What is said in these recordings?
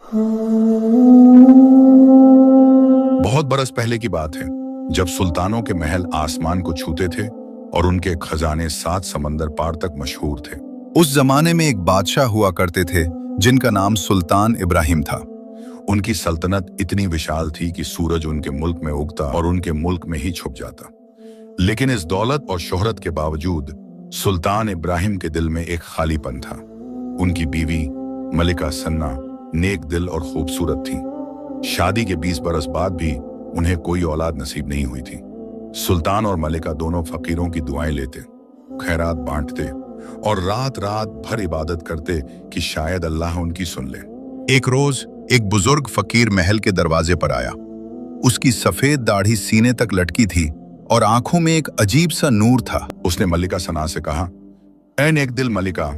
बहुत बरस पहले की बात है, जब सुल्तानों के महल आसमान को छूते थे और उनके खजाने 7 समंदर पार तक मशहूर थे। उस जमाने में एक बादशाह हुआ करते थे जिनका नाम सुल्तान इब्राहिम था। उनकी सल्तनत इतनी विशाल थी कि सूरज उनके मुल्क में उगता और उनके मुल्क में ही छुप जाता। लेकिन इस दौलत और शोहरत के बावजूद सुल्तान इब्राहिम के दिल में एक खालीपन था। उनकी बीवी मलिका सन्ना नेक दिल और खूबसूरत थी। शादी के 20 बरस बाद भी उन्हें कोई औलाद नसीब नहीं हुई थी। सुल्तान और मलिका दोनों फकीरों की दुआएं लेते, खैरात बांटते और रात रात भर इबादत करते कि शायद अल्लाह उनकी सुन ले। एक रोज एक बुजुर्ग फकीर महल के दरवाजे पर आया। उसकी सफेद दाढ़ी सीने तक लटकी थी और आंखों में एक अजीब सा नूर था। उसने मलिका सना से कहा, ऐ नेक दिल मलिका,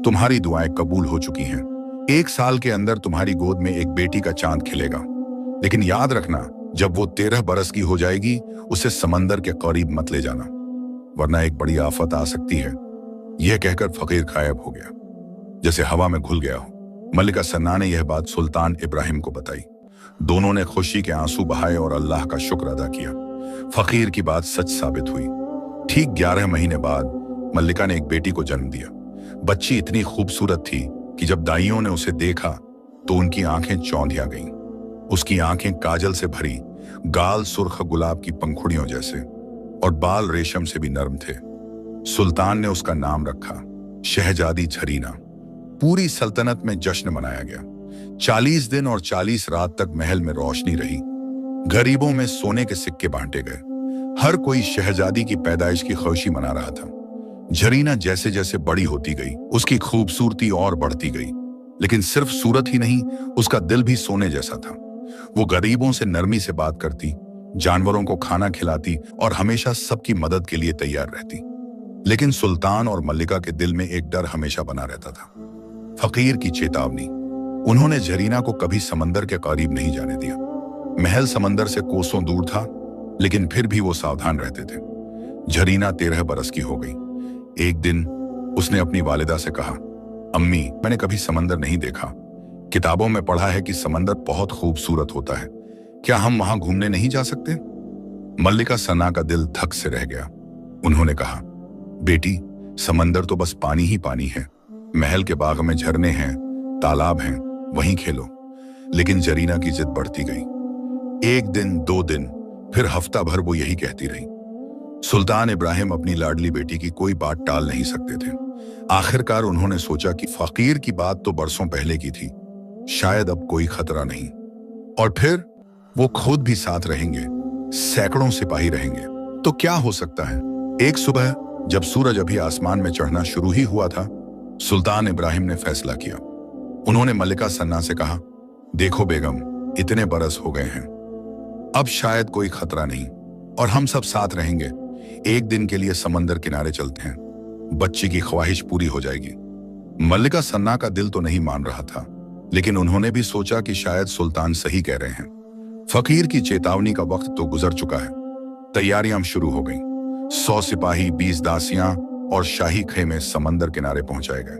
तुम्हारी दुआएं कबूल हो चुकी हैं। 1 साल के अंदर तुम्हारी गोद में एक बेटी का चांद खिलेगा। लेकिन याद रखना, जब वो 13 बरस की हो जाएगी उसे समंदर के करीब मत ले जाना, वरना एक बड़ी आफत आ सकती है। यह कहकर फकीर गायब हो गया, जैसे हवा में घुल गया हो। मलिका सन्ना ने यह बात सुल्तान इब्राहिम को बताई। दोनों ने खुशी के आंसू बहाए और अल्लाह का शुक्र अदा किया। फकीर की बात सच साबित हुई। ठीक 11 महीने बाद मल्लिका ने एक बेटी को जन्म दिया। बच्ची इतनी खूबसूरत थी कि जब दाइयों ने उसे देखा तो उनकी आंखें चौंधिया गईं। उसकी आंखें काजल से भरी, गाल सुर्ख गुलाब की पंखुड़ियों जैसे और बाल रेशम से भी नरम थे। सुल्तान ने उसका नाम रखा शहजादी झरीना। पूरी सल्तनत में जश्न मनाया गया। 40 दिन और 40 रात तक महल में रोशनी रही। गरीबों में सोने के सिक्के बांटे गए। हर कोई शहजादी की पैदाइश की खुशी मना रहा था। झरीना जैसे जैसे बड़ी होती गई उसकी खूबसूरती और बढ़ती गई। लेकिन सिर्फ सूरत ही नहीं, उसका दिल भी सोने जैसा था। वो गरीबों से नरमी से बात करती, जानवरों को खाना खिलाती और हमेशा सबकी मदद के लिए तैयार रहती। लेकिन सुल्तान और मल्लिका के दिल में एक डर हमेशा बना रहता था, फकीर की चेतावनी। उन्होंने झरीना को कभी समंदर के करीब नहीं जाने दिया। महल समंदर से कोसों दूर था, लेकिन फिर भी वो सावधान रहते थे। झरीना 13 बरस की हो गई। एक दिन उसने अपनी वालिदा से कहा, अम्मी, मैंने कभी समंदर नहीं देखा। किताबों में पढ़ा है कि समंदर बहुत खूबसूरत होता है। क्या हम वहां घूमने नहीं जा सकते? मल्लिका सना का दिल धक से रह गया। उन्होंने कहा, बेटी, समंदर तो बस पानी ही पानी है। महल के बाग में झरने हैं, तालाब हैं, वहीं खेलो। लेकिन जरीना की जिद बढ़ती गई। 1 दिन, 2 दिन, फिर हफ्ता भर वो यही कहती रही। सुल्तान इब्राहिम अपनी लाडली बेटी की कोई बात टाल नहीं सकते थे। आखिरकार उन्होंने सोचा कि फकीर की बात तो बरसों पहले की थी, शायद अब कोई खतरा नहीं। और फिर वो खुद भी साथ रहेंगे, सैकड़ों सिपाही रहेंगे। तो क्या हो सकता है? एक सुबह जब सूरज अभी आसमान में चढ़ना शुरू ही हुआ था, सुल्तान इब्राहिम ने फैसला किया। उन्होंने मल्लिका सन्ना से कहा, देखो बेगम, इतने बरस हो गए हैं, अब शायद कोई खतरा नहीं और हम सब साथ रहेंगे। एक दिन के लिए समंदर किनारे चलते हैं, बच्ची की ख्वाहिश पूरी हो जाएगी। मल्लिका सन्ना का दिल तो नहीं मान रहा था, लेकिन उन्होंने भी सोचा कि शायद सुल्तान सही कह रहे हैं। फकीर की चेतावनी का वक्त तो गुजर चुका है। तैयारियां शुरू हो गईं। 100 सिपाही, 20 दासियां और शाही खेमे समंदर किनारे पहुंचाए गए।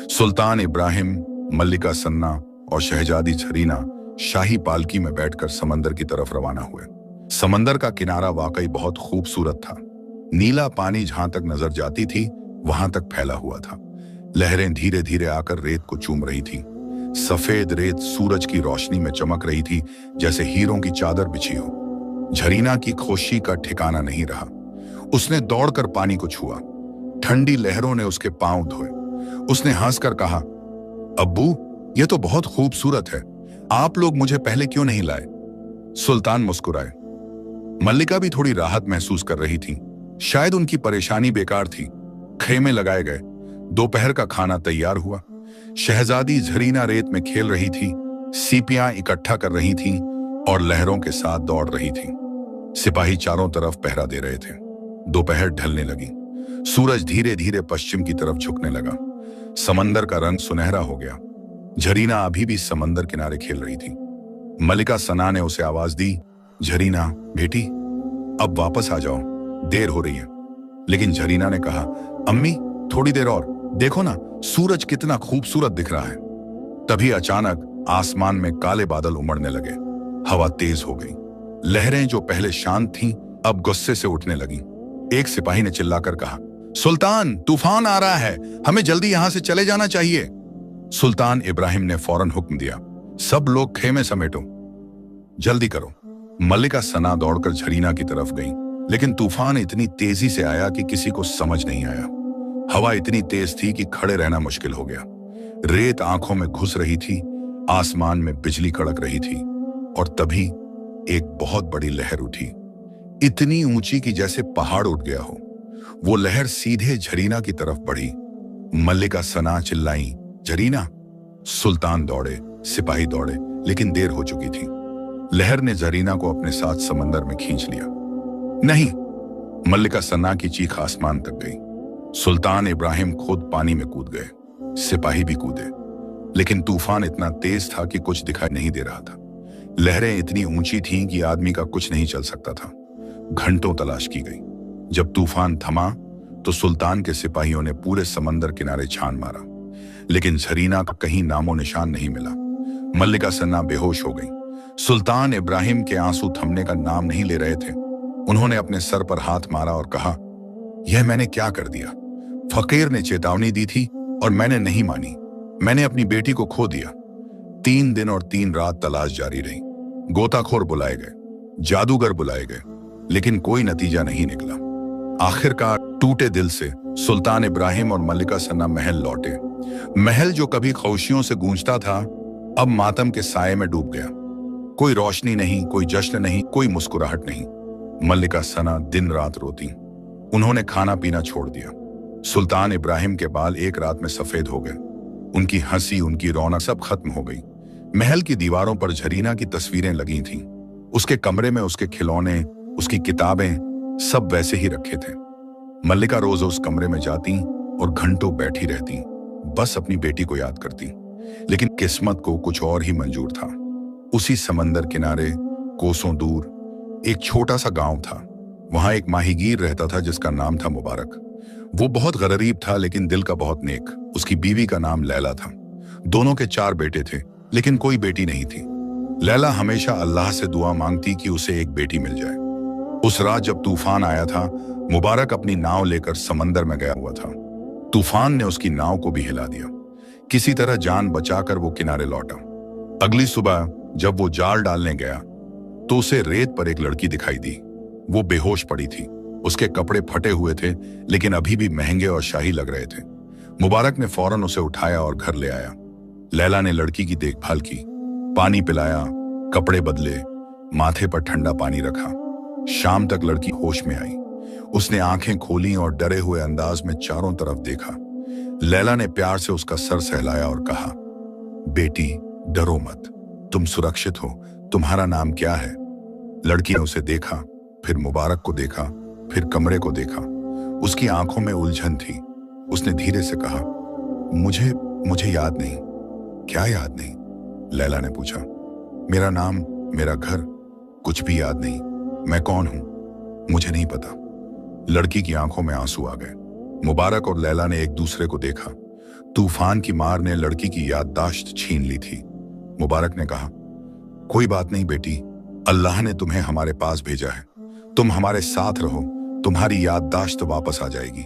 सुल्तान इब्राहिम, मल्लिका सन्ना और शहजादी झरीना शाही पालकी में बैठकर समंदर की तरफ रवाना हुए। समंदर का किनारा वाकई बहुत खूबसूरत था। नीला पानी जहां तक नजर जाती थी वहां तक फैला हुआ था। लहरें धीरे धीरे आकर रेत को चूम रही थी। सफेद रेत सूरज की रोशनी में चमक रही थी, जैसे हीरों की चादर बिछी हो। झरीना की खुशी का ठिकाना नहीं रहा। उसने दौड़कर पानी को छुआ। ठंडी लहरों ने उसके पांव धोए। उसने हंसकर कहा, अब्बू, ये तो बहुत खूबसूरत है, आप लोग मुझे पहले क्यों नहीं लाए? सुल्तान मुस्कुराए। मल्लिका भी थोड़ी राहत महसूस कर रही थी। शायद उनकी परेशानी बेकार थी। खेमे लगाए गए। दोपहर का खाना तैयार हुआ। शहजादी झरीना रेत में खेल रही थी, सीपियां इकट्ठा कर रही थीं और लहरों के साथ दौड़ रही थीं। सिपाही चारों तरफ पहरा दे रहे थे। दोपहर ढलने लगी। सूरज धीरे धीरे पश्चिम की तरफ झुकने लगा। समंदर का रंग सुनहरा हो गया। झरीना अभी भी समंदर किनारे खेल रही थी। मल्लिका सना ने उसे आवाज दी, झरीना बेटी, अब वापस आ जाओ, देर हो रही है। लेकिन झरीना ने कहा, अम्मी, थोड़ी देर और, देखो ना, सूरज कितना खूबसूरत दिख रहा है। तभी अचानक आसमान में काले बादल उमड़ने लगे। हवा तेज हो गई। लहरें जो पहले शांत थीं, अब गुस्से से उठने लगीं। एक सिपाही ने चिल्लाकर कहा, सुल्तान, तूफान आ रहा है, हमें जल्दी यहां से चले जाना चाहिए। सुल्तान इब्राहिम ने फौरन हुक्म दिया, सब लोग खेमे समेटो, जल्दी करो। मल्लिका सना दौड़कर झरीना की तरफ गई, लेकिन तूफान इतनी तेजी से आया कि किसी को समझ नहीं आया। हवा इतनी तेज थी कि खड़े रहना मुश्किल हो गया। रेत आंखों में घुस रही थी, आसमान में बिजली कड़क रही थी, और तभी एक बहुत बड़ी लहर उठी, इतनी ऊंची कि जैसे पहाड़ उठ गया हो। वो लहर सीधे झरीना की तरफ बढ़ी। मल्लिका सना चिल्लाई, झरीना। सुल्तान दौड़े, सिपाही दौड़े, लेकिन देर हो चुकी थी। लहर ने झरीना को अपने साथ समंदर में खींच लिया। नहीं! मल्लिका सना की चीख आसमान तक गई। सुल्तान इब्राहिम खुद पानी में कूद गए, सिपाही भी कूदे, लेकिन तूफान इतना तेज था कि कुछ दिखाई नहीं दे रहा था। लहरें इतनी ऊंची थीं कि आदमी का कुछ नहीं चल सकता था। घंटों तलाश की गई। जब तूफान थमा तो सुल्तान के सिपाहियों ने पूरे समंदर किनारे छान मारा, लेकिन झरीना का कहीं नामो निशान नहीं मिला। मल्लिका सना बेहोश हो गई। सुल्तान इब्राहिम के आंसू थमने का नाम नहीं ले रहे थे। उन्होंने अपने सर पर हाथ मारा और कहा, यह मैंने क्या कर दिया? फकीर ने चेतावनी दी थी और मैंने नहीं मानी। मैंने अपनी बेटी को खो दिया। 3 दिन और 3 रात तलाश जारी रही। गोताखोर बुलाए गए, जादूगर बुलाए गए, लेकिन कोई नतीजा नहीं निकला। आखिरकार टूटे दिल से सुल्तान इब्राहिम और मल्लिका सना महल लौटे। महल जो कभी खुशियों से गूंजता था, अब मातम के साये में डूब गया। कोई रोशनी नहीं, कोई जश्न नहीं, कोई मुस्कुराहट नहीं। मल्लिका सना दिन रात रोती। उन्होंने खाना पीना छोड़ दिया। सुल्तान इब्राहिम के बाल एक रात में सफेद हो गए। उनकी हंसी, उनकी रौनक सब खत्म हो गई। महल की दीवारों पर झरीना की तस्वीरें लगी थीं। उसके कमरे में उसके खिलौने, उसकी किताबें सब वैसे ही रखे थे। मल्लिका रोज उस कमरे में जाती और घंटों बैठी रहती, बस अपनी बेटी को याद करती। लेकिन किस्मत को कुछ और ही मंजूर था। उसी समंदर किनारे कोसों दूर एक छोटा सा गांव था। वहां एक माहीगीर रहता था जिसका नाम था मुबारक। वो बहुत गरीब था, लेकिन दिल का बहुत नेक। उसकी बीवी का नाम लैला था। दोनों के 4 बेटे थे, लेकिन कोई बेटी नहीं थी। लैला हमेशा अल्लाह से दुआ मांगती कि उसे एक बेटी मिल जाए। उस रात जब तूफान आया था, मुबारक अपनी नाव लेकर समंदर में गया हुआ था। तूफान ने उसकी नाव को भी हिला दिया। किसी तरह जान बचाकर वो किनारे लौटा। अगली सुबह जब वो जाल डालने गया तो उसे रेत पर एक लड़की दिखाई दी। वो बेहोश पड़ी थी। उसके कपड़े फटे हुए थे, लेकिन अभी भी महंगे और शाही लग रहे थे। मुबारक ने फौरन उसे उठाया और घर ले आया। लैला ने लड़की की देखभाल की, पानी पिलाया, कपड़े बदले, माथे पर ठंडा पानी रखा। शाम तक लड़की होश में आई। उसने आंखें खोली और डरे हुए अंदाज में चारों तरफ देखा। लैला ने प्यार से उसका सर सहलाया और कहा, बेटी डरो मत, तुम सुरक्षित हो। तुम्हारा नाम क्या है? लड़की ने उसे देखा, फिर मुबारक को देखा, फिर कमरे को देखा। उसकी आंखों में उलझन थी। उसने धीरे से कहा, मुझे याद नहीं। क्या याद नहीं? लैला ने पूछा। मेरा नाम, मेरा घर, कुछ भी याद नहीं। मैं कौन हूं? मुझे नहीं पता। लड़की की आंखों में आंसू आ गए। मुबारक और लैला ने एक दूसरे को देखा। तूफान की मार ने लड़की की याददाश्त छीन ली थी। मुबारक ने कहा, कोई बात नहीं बेटी, अल्लाह ने तुम्हें हमारे पास भेजा है। तुम हमारे साथ रहो, तुम्हारी याददाश्त वापस आ जाएगी।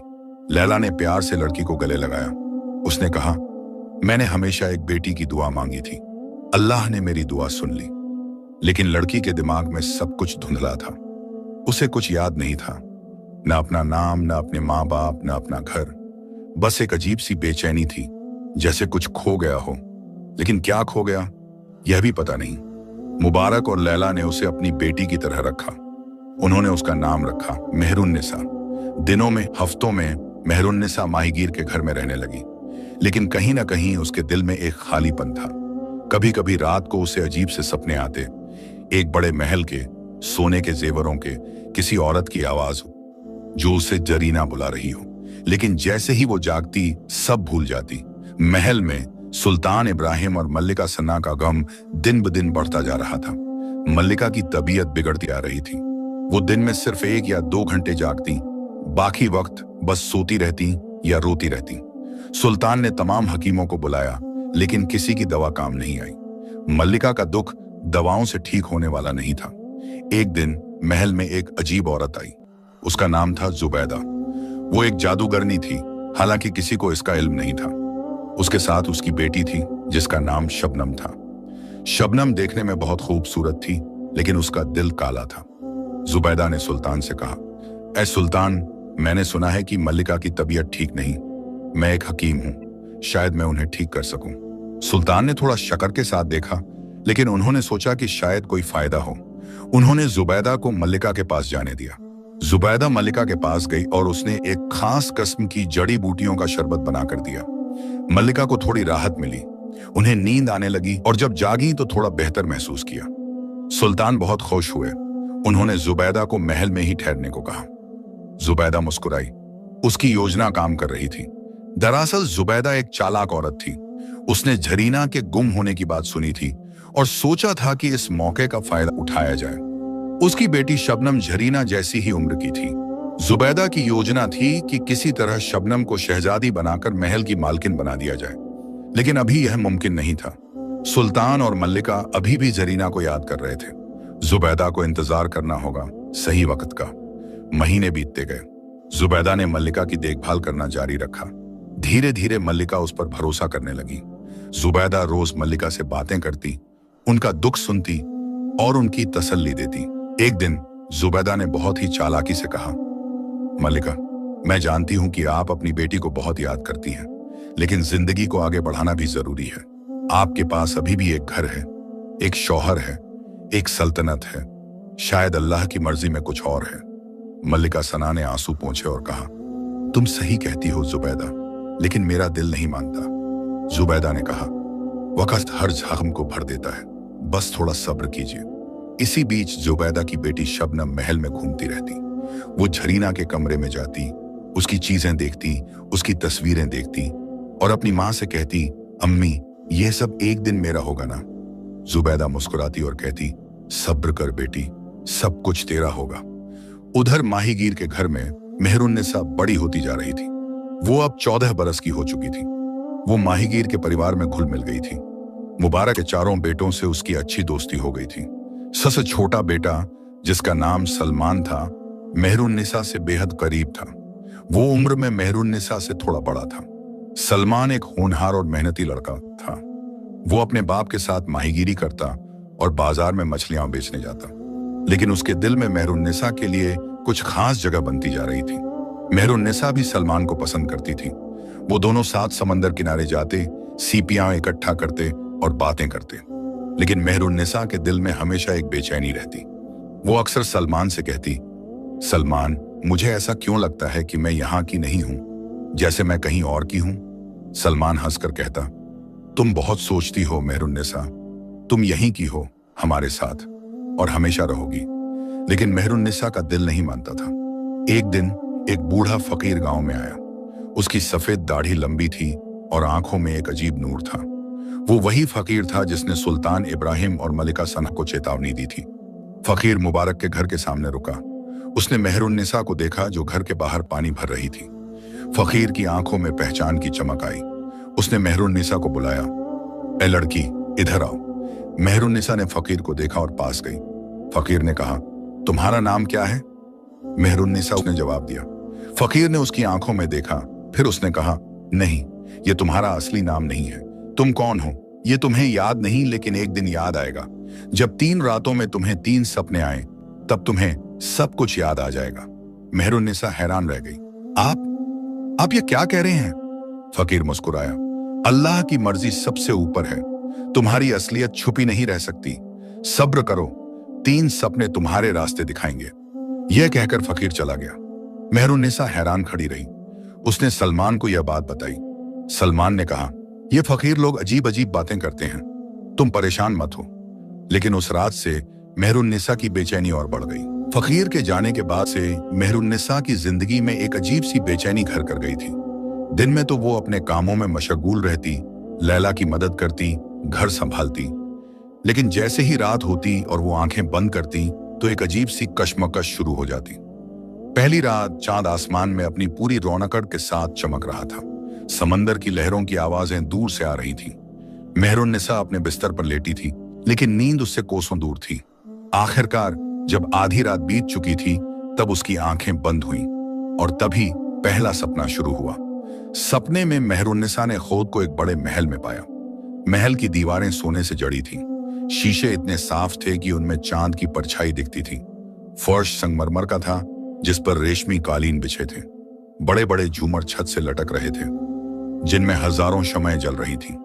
लैला ने प्यार से लड़की को गले लगाया। उसने कहा, मैंने हमेशा एक बेटी की दुआ मांगी थी। अल्लाह ने मेरी दुआ सुन ली। लेकिन लड़की के दिमाग में सब कुछ धुंधला था। उसे कुछ याद नहीं था, न अपना नाम, न अपने माँ बाप, न अपना घर। बस एक अजीब सी बेचैनी थी, जैसे कुछ खो गया हो। लेकिन क्या खो गया, यह भी पता नहीं। मुबारक और लैला ने उसे अपनी बेटी की तरह रखा। उन्होंने उसका नाम रखा मेहरुन्निसा। दिनों में, हफ्तों में मेहरुन्निसा माहीगीर के घर में रहने लगी। लेकिन कहीं ना कहीं उसके दिल में एक खालीपन था। कभी कभी रात को उसे अजीब से सपने आते, एक बड़े महल के, सोने के जेवरों के, किसी औरत की आवाज हो जो उसे जरीना बुला रही हो। लेकिन जैसे ही वो जागती, सब भूल जाती। महल में सुल्तान इब्राहिम और मल्लिका सना का गम दिन ब दिन बढ़ता जा रहा था। मल्लिका की तबीयत बिगड़ती आ रही थी। वो दिन में सिर्फ 1 या 2 घंटे जागती, बाकी वक्त बस सोती रहती या रोती रहती। सुल्तान ने तमाम हकीमों को बुलाया, लेकिन किसी की दवा काम नहीं आई। मल्लिका का दुख दवाओं से ठीक होने वाला नहीं था। एक दिन महल में एक अजीब औरत आई। उसका नाम था जुबैदा। वो एक जादूगरनी थी, हालांकि किसी को इसका इल्म नहीं था। उसके साथ उसकी बेटी थी जिसका नाम शबनम था। शबनम देखने में बहुत खूबसूरत थी, लेकिन उसका दिल काला था। जुबैदा ने सुल्तान से कहा, ऐ सुल्तान, मैंने सुना है कि मल्लिका की तबीयत ठीक नहीं। मैं एक हकीम हूं, शायद मैं उन्हें ठीक कर सकूं। सुल्तान ने थोड़ा शक्र के साथ देखा, लेकिन उन्होंने सोचा कि शायद कोई फायदा हो। उन्होंने जुबैदा को मल्लिका के पास जाने दिया। जुबैदा मल्लिका के पास गई और उसने एक खास किस्म की जड़ी बूटियों का शरबत बनाकर दिया। मल्लिका को थोड़ी राहत मिली, उन्हें नींद आने लगी और जब जागी तो थोड़ा बेहतर महसूस किया। सुल्तान बहुत खुश हुए। उन्होंने जुबैदा को महल में ही ठहरने को कहा। जुबैदा मुस्कुराई। उसकी योजना काम कर रही थी। दरअसल जुबैदा एक चालाक औरत थी। उसने झरीना के गुम होने की बात सुनी थी और सोचा था कि इस मौके का फायदा उठाया जाए। उसकी बेटी शबनम झरीना जैसी ही उम्र की थी। जुबैदा की योजना थी कि किसी तरह शबनम को शहजादी बनाकर महल की मालकिन बना दिया जाए, लेकिन अभी यह मुमकिन नहीं था। सुल्तान और मल्लिका अभी भी झरीना को याद कर रहे थे। जुबैदा को इंतजार करना होगा सही वक्त का। महीने बीतते गए। जुबैदा ने मल्लिका की देखभाल करना जारी रखा। धीरे धीरे मल्लिका उस पर भरोसा करने लगी। जुबैदा रोज मल्लिका से बातें करती, उनका दुख सुनती और उनकी तसल्ली देती। एक दिन जुबैदा ने बहुत ही चालाकी से कहा, मल्लिका, मैं जानती हूं कि आप अपनी बेटी को बहुत याद करती हैं, लेकिन जिंदगी को आगे बढ़ाना भी जरूरी है। आपके पास अभी भी एक घर है, एक शौहर है, एक सल्तनत है। शायद अल्लाह की मर्जी में कुछ और है। मल्लिका सना ने आंसू पोंछे और कहा, तुम सही कहती हो जुबैदा, लेकिन मेरा दिल नहीं मानता। जुबैदा ने कहा, वक्त हर जख्म को भर देता है, बस थोड़ा सब्र कीजिए। इसी बीच जुबैदा की बेटी शबनम महल में घूमती रहती। वो झरीना के कमरे में जाती, उसकी चीजें देखती, उसकी तस्वीरें देखती और अपनी मां से कहती, अम्मी, यह सब एक दिन मेरा होगा ना। जुबैदा मुस्कुराती और कहती, सब्र कर बेटी, सब कुछ तेरा होगा। उधर माहीगीर के घर में मेहरुन्निसा बड़ी होती जा रही थी। वो अब 14 बरस की हो चुकी थी। वो माहीगीर के परिवार में घुल मिल गई थी। मुबारक के चारों बेटों से उसकी अच्छी दोस्ती हो गई थी। सबसे छोटा बेटा, जिसका नाम सलमान था, मेहरुन्निसा से बेहद करीब था। वो उम्र में मेहरुन्निसा से थोड़ा बड़ा था। सलमान एक होनहार और मेहनती लड़का था। वो अपने बाप के साथ माहीगीरी करता और बाजार में मछलियां बेचने जाता, लेकिन उसके दिल में मेहरुन्निसा के लिए कुछ खास जगह बनती जा रही थी। मेहरुन्निसा भी सलमान को पसंद करती थी। वो दोनों साथ समंदर किनारे जाते, सीपियां इकट्ठा करते और बातें करते, लेकिन मेहरुन्निसा के दिल में हमेशा एक बेचैनी रहती। वो अक्सर सलमान से कहती, सलमान, मुझे ऐसा क्यों लगता है कि मैं यहाँ की नहीं हूं, जैसे मैं कहीं और की हूं। सलमान हंसकर कहता, तुम बहुत सोचती हो मेहरुन्निसा, तुम यहीं की हो, हमारे साथ, और हमेशा रहोगी। लेकिन मेहरुन्निसा का दिल नहीं मानता था। एक दिन एक बूढ़ा फकीर गांव में आया। उसकी सफेद दाढ़ी लंबी थी और आंखों में एक अजीब नूर था। वो वही फकीर था जिसने सुल्तान इब्राहिम और मलिका सना को चेतावनी दी थी। फकीर मुबारक के घर के सामने रुका। उसने मेहरुन्निसा को देखा जो घर के बाहर पानी भर रही थी। फकीर की आंखों में पहचान की चमक आई। उसने मेहरुन्निसा को बुलाया, ए लड़की, इधर आओ। मेहरुन्निसा ने फकीर को देखा और पास गई। फकीर ने कहा, तुम्हारा नाम क्या है? मेहरुन्निसा ने जवाब दिया। फकीर ने उसकी आंखों में देखा, फिर उसने कहा, नहीं, ये तुम्हारा असली नाम नहीं है। तुम कौन हो ये तुम्हें याद नहीं, लेकिन एक दिन याद आएगा। जब 3 रातों में तुम्हें 3 सपने आए, तब तुम्हें सब कुछ याद आ जाएगा। मेहरुन्निसा हैरान रह गई। आप ये क्या कह रहे हैं? फकीर मुस्कुराया, अल्लाह की मर्जी सबसे ऊपर है। तुम्हारी असलियत छुपी नहीं रह सकती। सब्र करो, 3 सपने तुम्हारे रास्ते दिखाएंगे। यह कहकर फकीर चला गया। मेहरुन्निसा हैरान खड़ी रही। उसने सलमान को यह बात बताई। सलमान ने कहा, ये फकीर लोग अजीब अजीब बातें करते हैं, तुम परेशान मत हो। लेकिन उस रात से मेहरुन्निसा की बेचैनी और बढ़ गई। फकीर के जाने के बाद से मेहरुन्निसा की जिंदगी में एक अजीब सी बेचैनी घर कर गई थी। दिन में तो वो अपने कामों में मशगूल रहती, लैला की मदद करती, घर संभालती, लेकिन जैसे ही रात होती और वो आंखें बंद करती तो एक अजीब सी कशमकश शुरू हो जाती। पहली रात चांद आसमान में अपनी पूरी रौनक के साथ चमक रहा था। समंदर की लहरों की आवाजें दूर से आ रही थीं। मेहरुन्निसा अपने बिस्तर पर लेटी थी, लेकिन नींद उससे कोसों दूर थी। आखिरकार जब आधी रात बीत चुकी थी, तब उसकी आंखें बंद हुईं और तभी पहला सपना शुरू हुआ। सपने में मेहरुन्निसा ने खुद को एक बड़े महल में पाया। महल की दीवारें सोने से जड़ी थीं। शीशे इतने साफ थे कि उनमें चांद की परछाई दिखती थी। फर्श संगमरमर का था, जिस पर रेशमी कालीन बिछे थे। बड़े बड़े झूमर छत से लटक रहे थे, जिनमें हजारों शमएं जल रही थीं।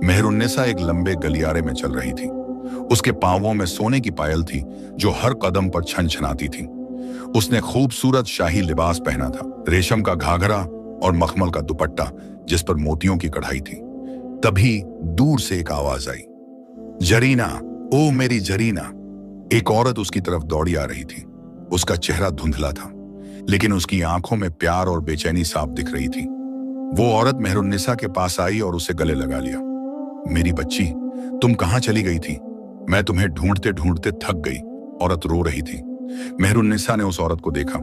मेहरुन्निसा एक लंबे गलियारे में चल रही थी। उसके पांवों में सोने की पायल थी, जो हर कदम पर छनछनाती थी। उसने खूबसूरत शाही लिबास पहना था, रेशम का घाघरा और मखमल का दुपट्टा, जिस पर मोतियों की कढ़ाई थी। तभी दूर से एक आवाज आई, जरीना, ओ मेरी जरीना। एक औरत उसकी तरफ दौड़ी आ रही थी। उसका चेहरा धुंधला था, लेकिन उसकी आंखों में प्यार और बेचैनी साफ दिख रही थी। वो औरत मेहरुन्निसा के पास आई और उसे गले लगा लिया। मेरी बच्ची, तुम कहां चली गई थी? मैं तुम्हें ढूंढते ढूंढते थक गई। औरत रो रही थी। मेहरुन्निसा ने उस औरत को देखा।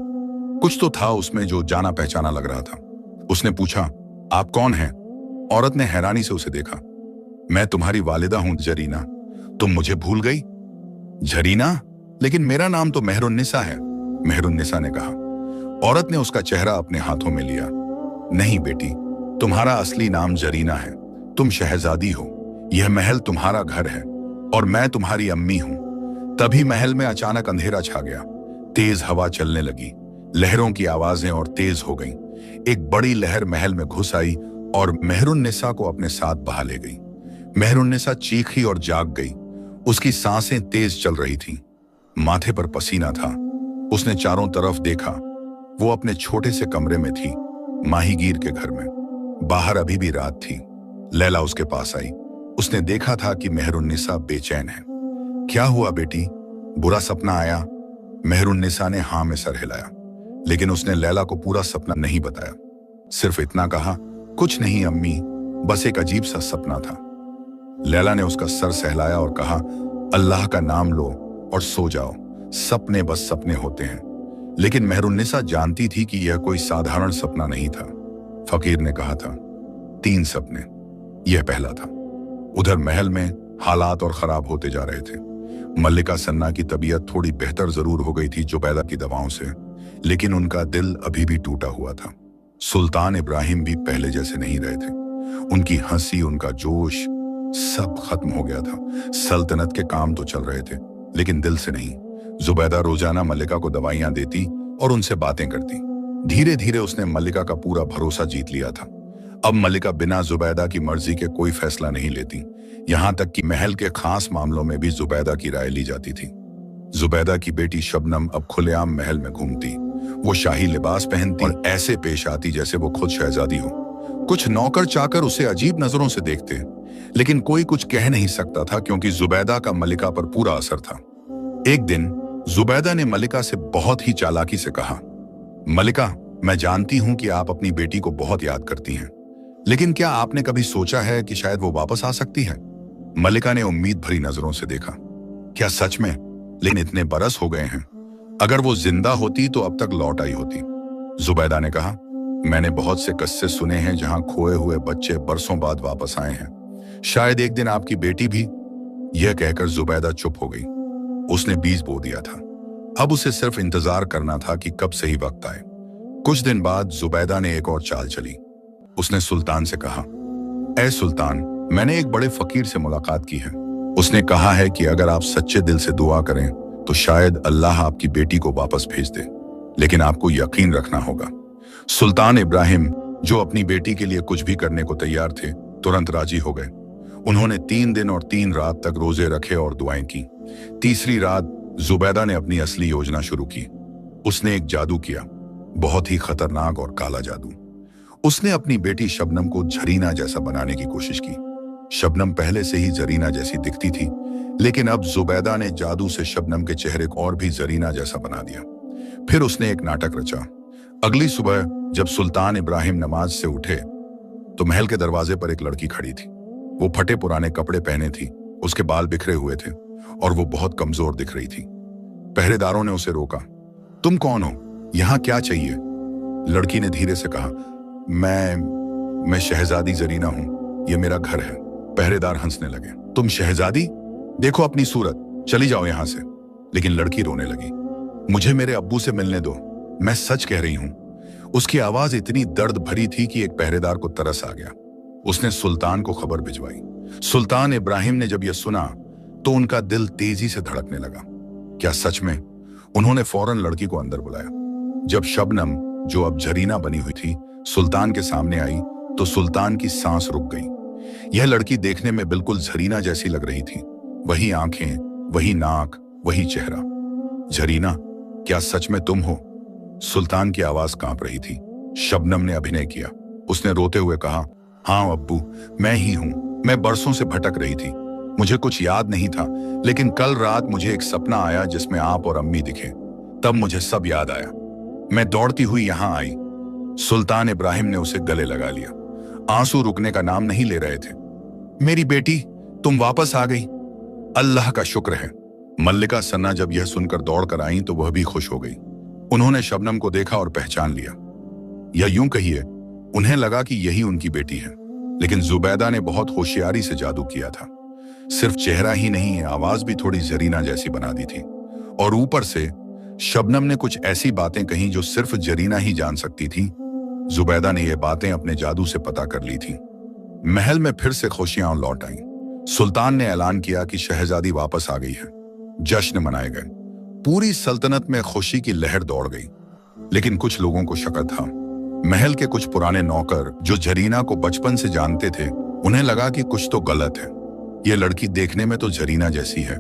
कुछ तो था उसमें जो जाना पहचाना लग रहा था। उसने पूछा, आप कौन हैं? औरत ने हैरानी से उसे देखा। मैं तुम्हारी वालिदा हूं जरीना। तुम मुझे भूल गई? जरीना, लेकिन मेरा नाम तो मेहरुन्निसा है, मेहरुन्निसा ने कहा। औरत ने उसका चेहरा अपने हाथों में लिया। नहीं बेटी, तुम्हारा असली नाम जरीना है। तुम शहजादी हो। यह महल तुम्हारा घर है और मैं तुम्हारी अम्मी हूं। तभी महल में अचानक अंधेरा छा गया। तेज हवा चलने लगी। लहरों की आवाजें और तेज हो गईं। एक बड़ी लहर महल में घुस आई और मेहरुन्निसा को अपने साथ बहा ले गई। मेहरुन्निसा चीखी और जाग गई। उसकी सांसें तेज चल रही थीं। माथे पर पसीना था। उसने चारों तरफ देखा। वो अपने छोटे से कमरे में थी, माहीगीर के घर में। बाहर अभी भी रात थी। लैला उसके पास आई। उसने देखा था कि मेहरुन्निसा बेचैन है। क्या हुआ बेटी? बुरा सपना आया? मेहरुन्निसा ने हाँ में सर हिलाया, लेकिन उसने लैला को पूरा सपना नहीं बताया। सिर्फ इतना कहा, कुछ नहीं अम्मी, बस एक अजीब सा सपना था। लैला ने उसका सर सहलाया और कहा, अल्लाह का नाम लो और सो जाओ। सपने बस सपने होते हैं। लेकिन मेहरुन्निसा जानती थी कि यह कोई साधारण सपना नहीं था। फकीर ने कहा था, 3 सपने। यह पहला था। उधर महल में हालात और खराब होते जा रहे थे। मल्लिका सन्ना की तबीयत थोड़ी बेहतर जरूर हो गई थी जुबैदा की दवाओं से, लेकिन उनका दिल अभी भी टूटा हुआ था। सुल्तान इब्राहिम भी पहले जैसे नहीं रहे थे। उनकी हंसी, उनका जोश, सब खत्म हो गया था। सल्तनत के काम तो चल रहे थे, लेकिन दिल से नहीं। जुबैदा रोजाना मल्लिका को दवाइयां देती और उनसे बातें करती। धीरे धीरे उसने मल्लिका का पूरा भरोसा जीत लिया था। अब मल्लिका बिना जुबैदा की मर्जी के कोई फैसला नहीं लेती। यहां तक कि महल के खास मामलों में भी जुबैदा की राय ली जाती थी। जुबैदा की बेटी शबनम अब खुलेआम महल में घूमती। वो शाही लिबास पहनती और ऐसे पेश आती जैसे वो खुद शहजादी हो। कुछ नौकर चाकर उसे अजीब नजरों से देखते, लेकिन कोई कुछ कह नहीं सकता था, क्योंकि जुबैदा का मल्लिका पर पूरा असर था। एक दिन जुबैदा ने मल्लिका से बहुत ही चालाकी से कहा, मल्लिका, मैं जानती हूं कि आप अपनी बेटी को बहुत याद करती हैं, लेकिन क्या आपने कभी सोचा है कि शायद वो वापस आ सकती है? मल्लिका ने उम्मीद भरी नजरों से देखा। क्या सच में? लेकिन इतने बरस हो गए हैं। अगर वो जिंदा होती तो अब तक लौट आई होती। जुबैदा ने कहा, मैंने बहुत से किस्से सुने हैं जहां खोए हुए बच्चे बरसों बाद वापस आए हैं। शायद एक दिन आपकी बेटी भी। यह कहकर जुबैदा चुप हो गई। उसने बीज बो दिया था। अब उसे सिर्फ इंतजार करना था कि कब सही वक्त आए। कुछ दिन बाद जुबैदा ने एक और चाल चली। उसने सुल्तान से कहा, ऐ सुल्तान, मैंने एक बड़े फकीर से मुलाकात की है। उसने कहा है कि अगर आप सच्चे दिल से दुआ करें तो शायद अल्लाह आपकी बेटी को वापस भेज दे, लेकिन आपको यकीन रखना होगा। सुल्तान इब्राहिम, जो अपनी बेटी के लिए कुछ भी करने को तैयार थे, तुरंत राजी हो गए। उन्होंने 3 दिन और 3 रात तक रोजे रखे और दुआएं की। तीसरी रात जुबैदा ने अपनी असली योजना शुरू की। उसने एक जादू किया, बहुत ही खतरनाक और काला जादू। उसने अपनी बेटी शबनम को जरीना जैसा बनाने की कोशिश की। शबनम पहले से ही जरीना जैसी दिखती थी, लेकिन अब जुबैदा ने जादू से शबनम के चेहरे को और भी जरीना जैसा बना दिया। फिर उसने एक नाटक रचा। अगली सुबह जब सुल्तान इब्राहिम नमाज से उठे तो महल के दरवाजे पर एक लड़की खड़ी थी। वो फटे पुराने कपड़े पहने थी, उसके बाल बिखरे हुए थे और वो बहुत कमजोर दिख रही थी। पहरेदारों ने उसे रोका। तुम कौन हो? यहां क्या चाहिए? लड़की ने धीरे से कहा, मैं शहजादी जरीना हूं। यह मेरा घर है। पहरेदार हंसने लगे। तुम शहजादी, देखो अपनी सूरत, चली जाओ यहां से। लेकिन लड़की रोने लगी। मुझे मेरे अब्बू से मिलने दो, मैं सच कह रही हूं। उसकी आवाज इतनी दर्द भरी थी कि एक पहरेदार को तरस आ गया। उसने सुल्तान को खबर भिजवाई। सुल्तान इब्राहिम ने जब यह सुना तो उनका दिल तेजी से धड़कने लगा। क्या सच में? उन्होंने फौरन लड़की को अंदर बुलाया। जब शबनम, जो अब जरीना बनी हुई थी, सुल्तान के सामने आई तो सुल्तान की सांस रुक गई। यह लड़की देखने में बिल्कुल जरीना जैसी लग रही थी। वही आंखें, वही नाक, वही चेहरा। जरीना, क्या सच में तुम हो? सुल्तान की आवाज कांप रही थी। शबनम ने अभिनय किया। उसने रोते हुए कहा, हाँ अब्बू, मैं ही हूं। मैं बरसों से भटक रही थी, मुझे कुछ याद नहीं था, लेकिन कल रात मुझे एक सपना आया जिसमें आप और अम्मी दिखे। तब मुझे सब याद आया। मैं दौड़ती हुई यहां आई। सुल्तान इब्राहिम ने उसे गले लगा लिया। आंसू रुकने का नाम नहीं ले रहे थे। मेरी बेटी, तुम वापस आ गई, अल्लाह का शुक्र है। मल्लिका सन्ना जब यह सुनकर दौड़कर आई तो वह भी खुश हो गई। उन्होंने शबनम को देखा और पहचान लिया, या यूं कहिए उन्हें लगा कि यही उनकी बेटी है। लेकिन जुबैदा ने बहुत होशियारी से जादू किया था। सिर्फ चेहरा ही नहीं, आवाज भी थोड़ी जरीना जैसी बना दी थी। और ऊपर से शबनम ने कुछ ऐसी बातें कही जो सिर्फ जरीना ही जान सकती थी। जुबैदा ने ये बातें अपने जादू से पता कर ली थी। महल में फिर से खुशियां लौट आईं। सुल्तान ने ऐलान किया कि शहजादी वापस आ गई है। जश्न मनाए गए। पूरी सल्तनत में खुशी की लहर दौड़ गई। लेकिन कुछ लोगों को शक था। महल के कुछ पुराने नौकर जो जरीना को बचपन से जानते थे, उन्हें लगा कि कुछ तो गलत है। यह लड़की देखने में तो जरीना जैसी है,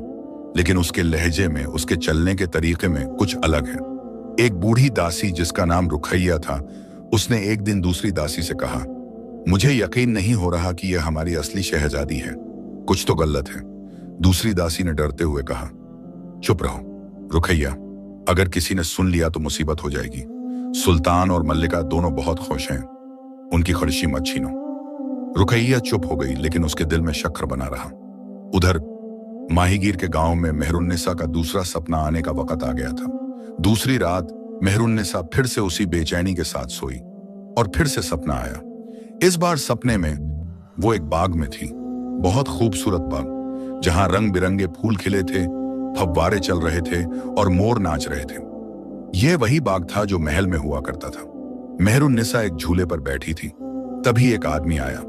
लेकिन उसके लहजे में, उसके चलने के तरीके में कुछ अलग है। एक बूढ़ी दासी जिसका नाम रुखैया था, उसने एक दिन दूसरी दासी से कहा, मुझे यकीन नहीं हो रहा कि यह हमारी असली शहजादी है, कुछ तो गलत है। दूसरी दासी ने डरते हुए कहा, चुप रहो रुखैया, अगर किसी ने सुन लिया तो मुसीबत हो जाएगी। सुल्तान और मल्लिका दोनों बहुत खुश हैं, उनकी खड़शी मत छीनो। रुखैया चुप हो गई, लेकिन उसके दिल में शक्र बना रहा। उधर माहीगीर के गांव में मेहरुन्निसा का दूसरा सपना आने का वक्त आ गया था। दूसरी रात मेहरुन्निसा फिर से उसी बेचैनी के साथ सोई और फिर से सपना आया। इस बार सपने में वो एक बाग में थी, बहुत खूबसूरत बाग, जहां रंग बिरंगे फूल खिले थे, फव्वारे चल रहे थे और मोर नाच रहे थे। यह वही बाग था जो महल में हुआ करता था। मेहरुन्निसा एक झूले पर बैठी थी। तभी एक आदमी आया,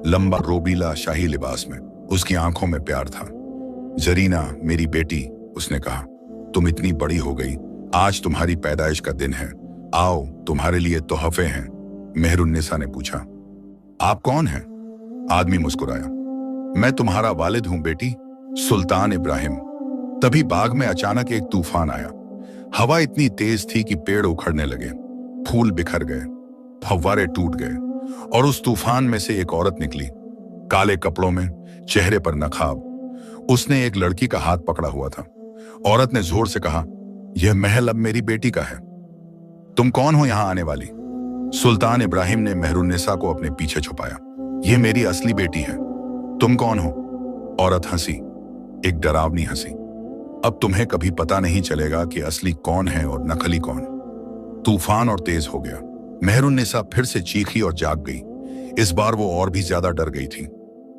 लंबा रोबीला शाही लिबास में। उसकी आंखों में प्यार था। जरीना, मेरी बेटी, उसने कहा, तुम इतनी बड़ी हो गई, आज तुम्हारी पैदाइश का दिन है, आओ तुम्हारे लिए तोहफे हैं। मेहरुन्निसा ने पूछा, आप कौन हैं? आदमी मुस्कुराया, मैं तुम्हारा वालिद हूं बेटी, सुल्तान इब्राहिम। तभी बाग में अचानक एक तूफान आया। हवा इतनी तेज थी कि पेड़ उखड़ने लगे, फूल बिखर गए, फव्वारे टूट गए और उस तूफान में से एक औरत निकली, काले कपड़ों में, चेहरे पर नकाब। उसने एक लड़की का हाथ पकड़ा हुआ था। औरत ने जोर से कहा, यह महल अब मेरी बेटी का है, तुम कौन हो यहां आने वाली? सुल्तान इब्राहिम ने मेहरुन्निसा को अपने पीछे छुपाया। यह मेरी असली बेटी है, तुम कौन हो? औरत हंसी, एक डरावनी हंसी। अब तुम्हें कभी पता नहीं चलेगा कि असली कौन है और नकली कौन। तूफान और तेज हो गया। मेहरुन्निसा फिर से चीखी और जाग गई। इस बार वो और भी ज्यादा डर गई थी।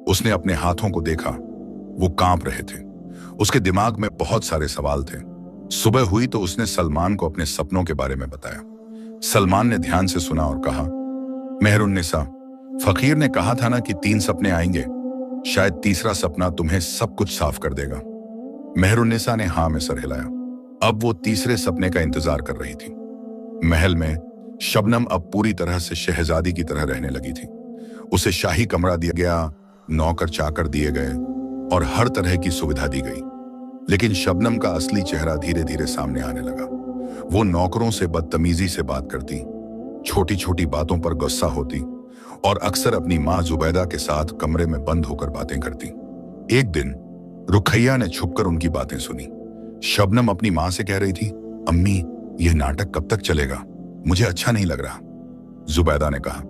उसने अपने हाथों को देखा, वो कांप रहे थे। उसके दिमाग में बहुत सारे सवाल थे। सुबह हुई तो उसने सलमान को अपने सपनों के बारे में बताया। सलमान ने ध्यान से सुना और कहा, मेहरुन्निसा, फकीर ने कहा था ना कि 3 सपने आएंगे, शायद तीसरा सपना तुम्हें सब कुछ साफ कर देगा। मेहरुन्निसा ने हाँ में सर हिलाया। अब वो तीसरे सपने का इंतजार कर रही थी। महल में शबनम अब पूरी तरह से शहजादी की तरह रहने लगी थी। उसे शाही कमरा दिया गया, नौकर चाकर दिए गए और हर तरह की सुविधा दी गई। लेकिन शबनम का असली चेहरा धीरे धीरे सामने आने लगा। वो नौकरों से बदतमीजी से बात करती, छोटी छोटी बातों पर गुस्सा होती और अक्सर अपनी माँ जुबैदा के साथ कमरे में बंद होकर बातें करती। एक दिन रुखैया ने छुपकर उनकी बातें सुनी। शबनम अपनी माँ से कह रही थी, अम्मी, यह नाटक कब तक चलेगा? मुझे अच्छा नहीं लग रहा। जुबैदा ने कहा,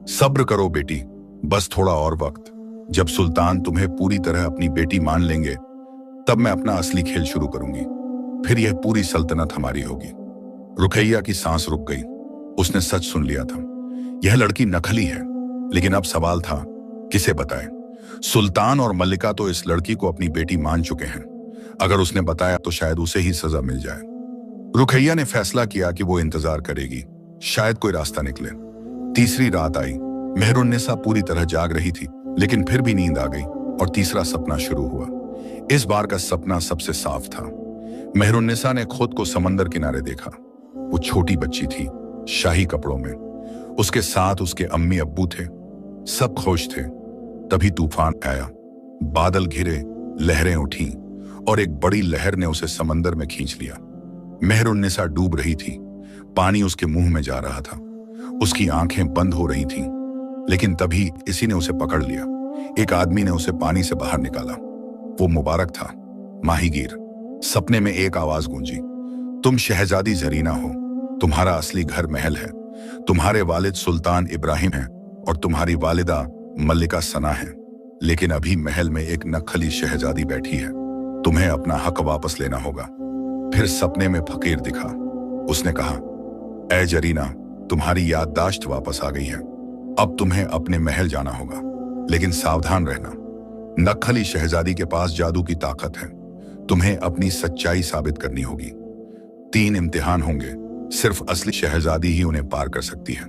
सब्र करो बेटी, बस थोड़ा और वक्त। जब सुल्तान तुम्हें पूरी तरह अपनी बेटी मान लेंगे, तब मैं अपना असली खेल शुरू करूंगी। फिर यह पूरी सल्तनत हमारी होगी। रुखैया की सांस रुक गई। उसने सच सुन लिया था। यह लड़की नकली है, लेकिन अब सवाल था, किसे बताए? सुल्तान और मल्लिका तो इस लड़की को अपनी बेटी मान चुके हैं। अगर उसने बताया तो शायद उसे ही सजा मिल जाए। रुकैया ने फैसला किया कि वो इंतजार करेगी, शायद कोई रास्ता निकले। तीसरी रात आई। मेहरुन्निसा पूरी तरह जाग रही थी, लेकिन फिर भी नींद आ गई और तीसरा सपना शुरू हुआ। इस बार का सपना सबसे साफ था। मेहरुन्निसा ने खुद को समंदर किनारे देखा। वो छोटी बच्ची थी, शाही कपड़ों में। उसके साथ उसके अम्मी अब्बू थे। सब खुश थे। तभी तूफान आया। बादल घिरे, लहरें उठी और एक बड़ी लहर ने उसे समंदर में खींच लिया। मेहरुन्निसा डूब रही थी। पानी उसके मुंह में जा रहा था। उसकी आंखें बंद हो रही थीं। लेकिन तभी किसी ने उसे पकड़ लिया। एक आदमी ने उसे पानी से बाहर निकाला। वो मुबारक था, माहीगीर। सपने में एक आवाज गूंजी, तुम शहजादी जरीना हो। तुम्हारा असली घर महल है। तुम्हारे वालिद सुल्तान इब्राहिम हैं और तुम्हारी वालिदा मल्लिका सना है। लेकिन अभी महल में एक नक्खली शहजादी बैठी है। तुम्हें अपना हक वापस लेना होगा। फिर सपने में फकीर दिखा। उसने कहा, ऐ जरीना, तुम्हारी याददाश्त वापस आ गई है। अब तुम्हें अपने महल जाना होगा, लेकिन सावधान रहना। नक्खली शहजादी के पास जादू की ताकत है। तुम्हें अपनी सच्चाई साबित करनी होगी। 3 इम्तिहान होंगे, सिर्फ असली शहजादी ही उन्हें पार कर सकती है।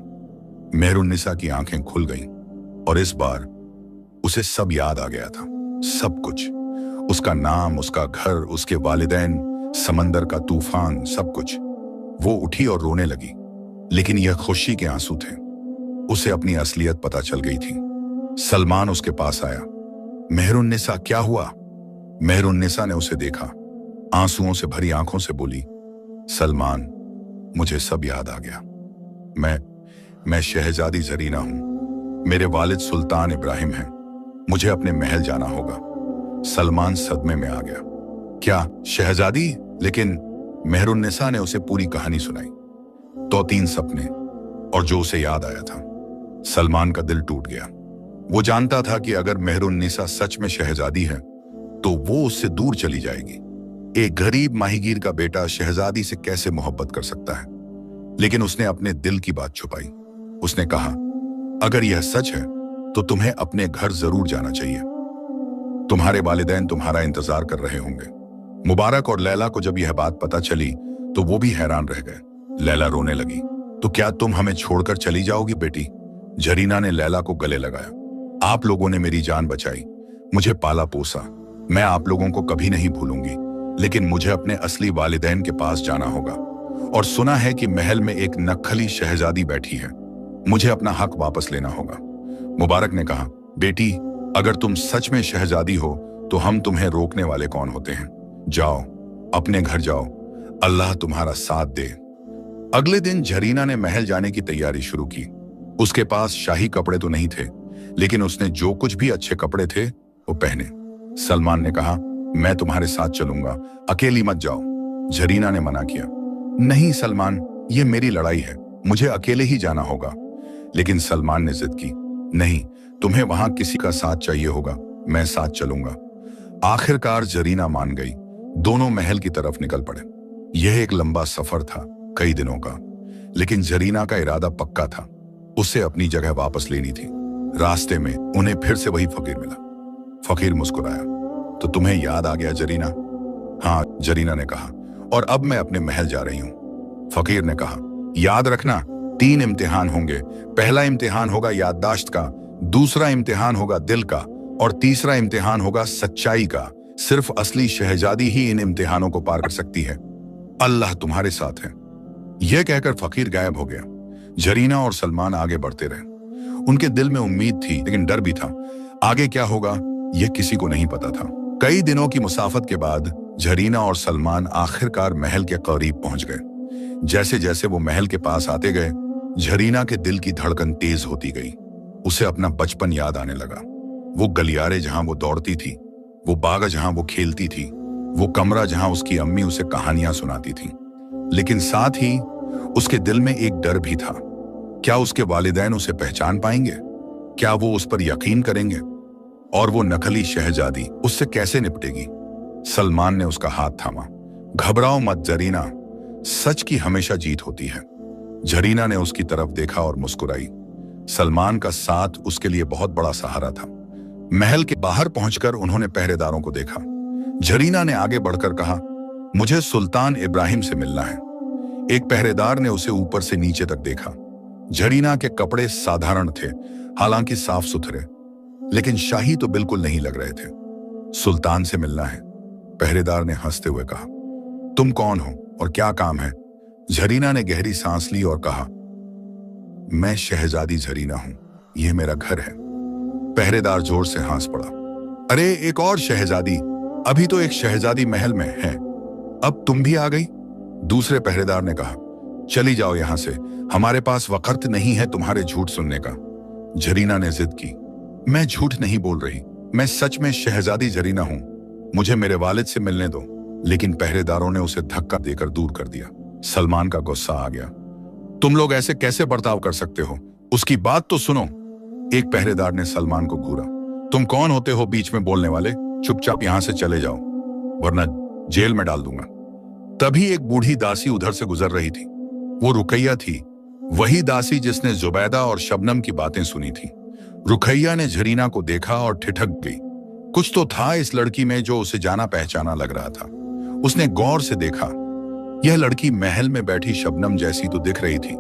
मेहरुन्निसा की आंखें खुल गईं और इस बार उसे सब याद आ गया था। सब कुछ, उसका नाम, उसका घर, उसके वालिदैन, समंदर का तूफान, सब कुछ। वो उठी और रोने लगी, लेकिन यह खुशी के आंसू थे। उसे अपनी असलियत पता चल गई थी। सलमान उसके पास आया। मेहरुन्निसा, क्या हुआ? मेहरुन्निसा ने उसे देखा। आंसुओं से भरी आंखों से बोली, सलमान, मुझे सब याद आ गया। मैं शहजादी जरीना हूं। मेरे वालिद सुल्तान इब्राहिम हैं। मुझे अपने महल जाना होगा। सलमान सदमे में आ गया। क्या शहजादी? लेकिन मेहरुन्निसा ने उसे पूरी कहानी सुनाई। तो 3 सपने और जो उसे याद आया था। सलमान का दिल टूट गया। वो जानता था कि अगर मेहरुन्निसा सच में शहजादी है तो वो उससे दूर चली जाएगी। एक गरीब माहीगीर का बेटा शहजादी से कैसे मोहब्बत कर सकता है? लेकिन उसने अपने दिल की बात छुपाई। उसने कहा, अगर यह सच है तो तुम्हें अपने घर जरूर जाना चाहिए। तुम्हारे वालिदैन तुम्हारा इंतजार कर रहे होंगे। मुबारक और लैला को जब यह बात पता चली तो वो भी हैरान रह गए। लैला रोने लगी। तो क्या तुम हमें छोड़कर चली जाओगी बेटी? जरीना ने लैला को गले लगाया। आप लोगों ने मेरी जान बचाई, मुझे पाला पोसा। मैं आप लोगों को कभी नहीं भूलूंगी, लेकिन मुझे अपने असली वालिदैन के पास जाना होगा। और सुना है कि महल में एक नक्खली शहजादी बैठी है। मुझे अपना हक वापस लेना होगा। मुबारक ने कहा, बेटी, अगर तुम सच में शहजादी हो तो हम तुम्हें रोकने वाले कौन होते हैं? जाओ, अपने घर जाओ। अल्लाह तुम्हारा साथ दे। अगले दिन जरीना ने महल जाने की तैयारी शुरू की। उसके पास शाही कपड़े तो नहीं थे, लेकिन उसने जो कुछ भी अच्छे कपड़े थे वो पहने। सलमान ने कहा, मैं तुम्हारे साथ चलूंगा, अकेली मत जाओ। जरीना ने मना किया, नहीं सलमान, ये मेरी लड़ाई है, मुझे अकेले ही जाना होगा। लेकिन सलमान ने जिद की, नहीं, तुम्हें वहां किसी का साथ चाहिए होगा, मैं साथ चलूंगा। आखिरकार जरीना मान गई। दोनों महल की तरफ निकल पड़े। यह एक लंबा सफर था, कई दिनों का, लेकिन जरीना का इरादा पक्का था। उसे अपनी जगह वापस लेनी थी। रास्ते में उन्हें फिर से वही फकीर मिला। फकीर मुस्कुराया, तो तुम्हें याद आ गया जरीना? हाँ, जरीना ने कहा, और अब मैं अपने महल जा रही हूं। फकीर ने कहा, याद रखना, 3 इम्तिहान होंगे। पहला इम्तिहान होगा याददाश्त का, दूसरा इम्तिहान होगा दिल का, और तीसरा इम्तिहान होगा सच्चाई का। सिर्फ असली शहजादी ही इन इम्तिहानों को पार कर सकती है। अल्लाह तुम्हारे साथ है। यह कहकर फकीर गायब हो गया। जरीना और सलमान आगे बढ़ते रहे। उनके दिल में उम्मीद थी, लेकिन डर भी था। आगे क्या होगा यह किसी को नहीं पता था। कई दिनों की मुसाफत के बाद जरीना और सलमान आखिरकार महल के करीब पहुंच गए। जैसे जैसे वो महल के पास आते गए, जरीना के दिल की धड़कन तेज होती गई। उसे अपना बचपन याद आने लगा। वो गलियारे जहां वो दौड़ती थी, वो बाग जहां वो खेलती थी, वो कमरा जहां उसकी अम्मी उसे कहानियां सुनाती थी। लेकिन साथ ही उसके दिल में एक डर भी था। क्या उसके वालिदैन उसे पहचान पाएंगे? क्या वो उस पर यकीन करेंगे? और वो नकली शहजादी उससे कैसे निपटेगी? सलमान ने उसका हाथ थामा। घबराओ मत जरीना, सच की हमेशा जीत होती है। जरीना ने उसकी तरफ देखा और मुस्कुराई। सलमान का साथ उसके लिए बहुत बड़ा सहारा था। महल के बाहर पहुंचकर उन्होंने पहरेदारों को देखा। झरीना ने आगे बढ़कर कहा, मुझे सुल्तान इब्राहिम से मिलना है। एक पहरेदार ने उसे ऊपर से नीचे तक देखा। झरीना के कपड़े साधारण थे, हालांकि साफ सुथरे, लेकिन शाही तो बिल्कुल नहीं लग रहे थे। सुल्तान से मिलना है, पहरेदार ने हंसते हुए कहा। तुम कौन हो और क्या काम है? झरीना ने गहरी सांस ली और कहा, मैं शहजादी झरीना हूं, यह मेरा घर है। पहरेदार जोर से हंस पड़ा। अरे एक और शहजादी, अभी तो एक शहजादी महल में है, अब तुम भी आ गई? दूसरे पहरेदार ने कहा, चली जाओ यहां से, हमारे पास वक्त नहीं है तुम्हारे झूठ सुनने का। झरीना ने जिद की, मैं झूठ नहीं बोल रही, मैं सच में शहजादी झरीना हूं, मुझे मेरे वालिद से मिलने दो। लेकिन पहरेदारों ने उसे धक्का देकर दूर कर दिया। सलमान का गुस्सा आ गया। तुम लोग ऐसे कैसे बर्ताव कर सकते हो? उसकी बात तो सुनो। एक पहरेदार ने सलमान को घूरा। तुम कौन होते हो बीच में बोलने वाले? चुपचाप यहां से चले जाओ, वरना जेल में डाल दूंगा। तभी एक बूढ़ी दासी उधर से गुजर रही थी। वो रुकैया थी, वही दासी जिसने जुबैदा और शबनम की बातें सुनी थी। रुकैया ने झरीना को देखा और ठिठक गई। कुछ तो था इस लड़की में जो उसे जाना पहचाना लग रहा था। उसने गौर से देखा। यह लड़की महल में बैठी शबनम जैसी तो दिख रही थी,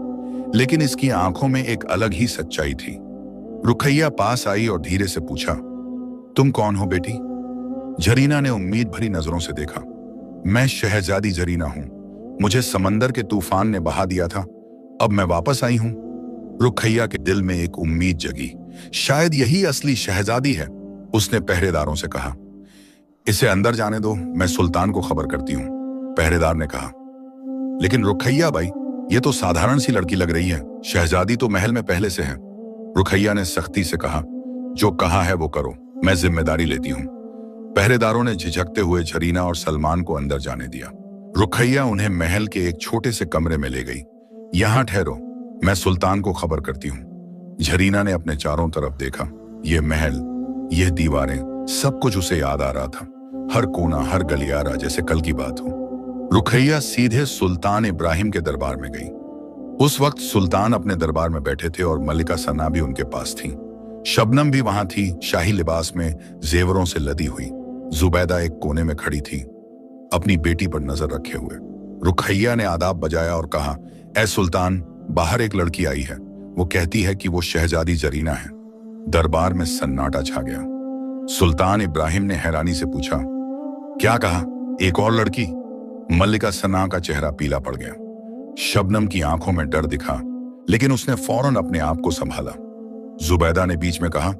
लेकिन इसकी आंखों में एक अलग ही सच्चाई थी। रुकैया पास आई और धीरे से पूछा, तुम कौन हो बेटी? झरीना ने उम्मीद भरी नजरों से देखा। मैं शहजादी झरीना हूं, मुझे समंदर के तूफान ने बहा दिया था, अब मैं वापस आई हूं। रुकैया के दिल में एक उम्मीद जगी, शायद यही असली शहजादी है। उसने पहरेदारों से कहा, इसे अंदर जाने दो, मैं सुल्तान को खबर करती हूं। पहरेदार ने कहा, लेकिन रुकैया भाई, ये तो साधारण सी लड़की लग रही है, शहजादी तो महल में पहले से है। रुकैया ने सख्ती से कहा, जो कहा है वो करो, मैं जिम्मेदारी लेती हूं। पहरेदारों ने झिझकते हुए झरीना और सलमान को अंदर जाने दिया। रुकैया उन्हें महल के एक छोटे से कमरे में ले गई। यहां ठहरो, मैं सुल्तान को खबर करती हूं। झरीना ने अपने चारों तरफ देखा। यह महल, यह दीवारें, सब कुछ उसे याद आ रहा था। हर कोना, हर गलियारा जैसे कल की बात हो। रुकैया सीधे सुल्तान इब्राहिम के दरबार में गई। उस वक्त सुल्तान अपने दरबार में बैठे थे और मलिका सना भी उनके पास थी। शबनम भी वहां थी, शाही लिबास में, जेवरों से लदी हुई। जुबैदा एक कोने में खड़ी थी, अपनी बेटी पर नजर रखे हुए। रुकैया ने आदाब बजाया और कहा, ऐ सुल्तान, बाहर एक लड़की आई है, वो कहती है कि वो शहजादी झरीना है। दरबार में सन्नाटा छा गया। सुल्तान इब्राहिम ने हैरानी से पूछा, क्या कहा? एक और लड़की? मलिका सना का चेहरा पीला पड़ गया। शबनम की आंखों में डर दिखा, लेकिन उसने फौरन अपने आप को संभाला। जुबैदा ने बीच में कहा,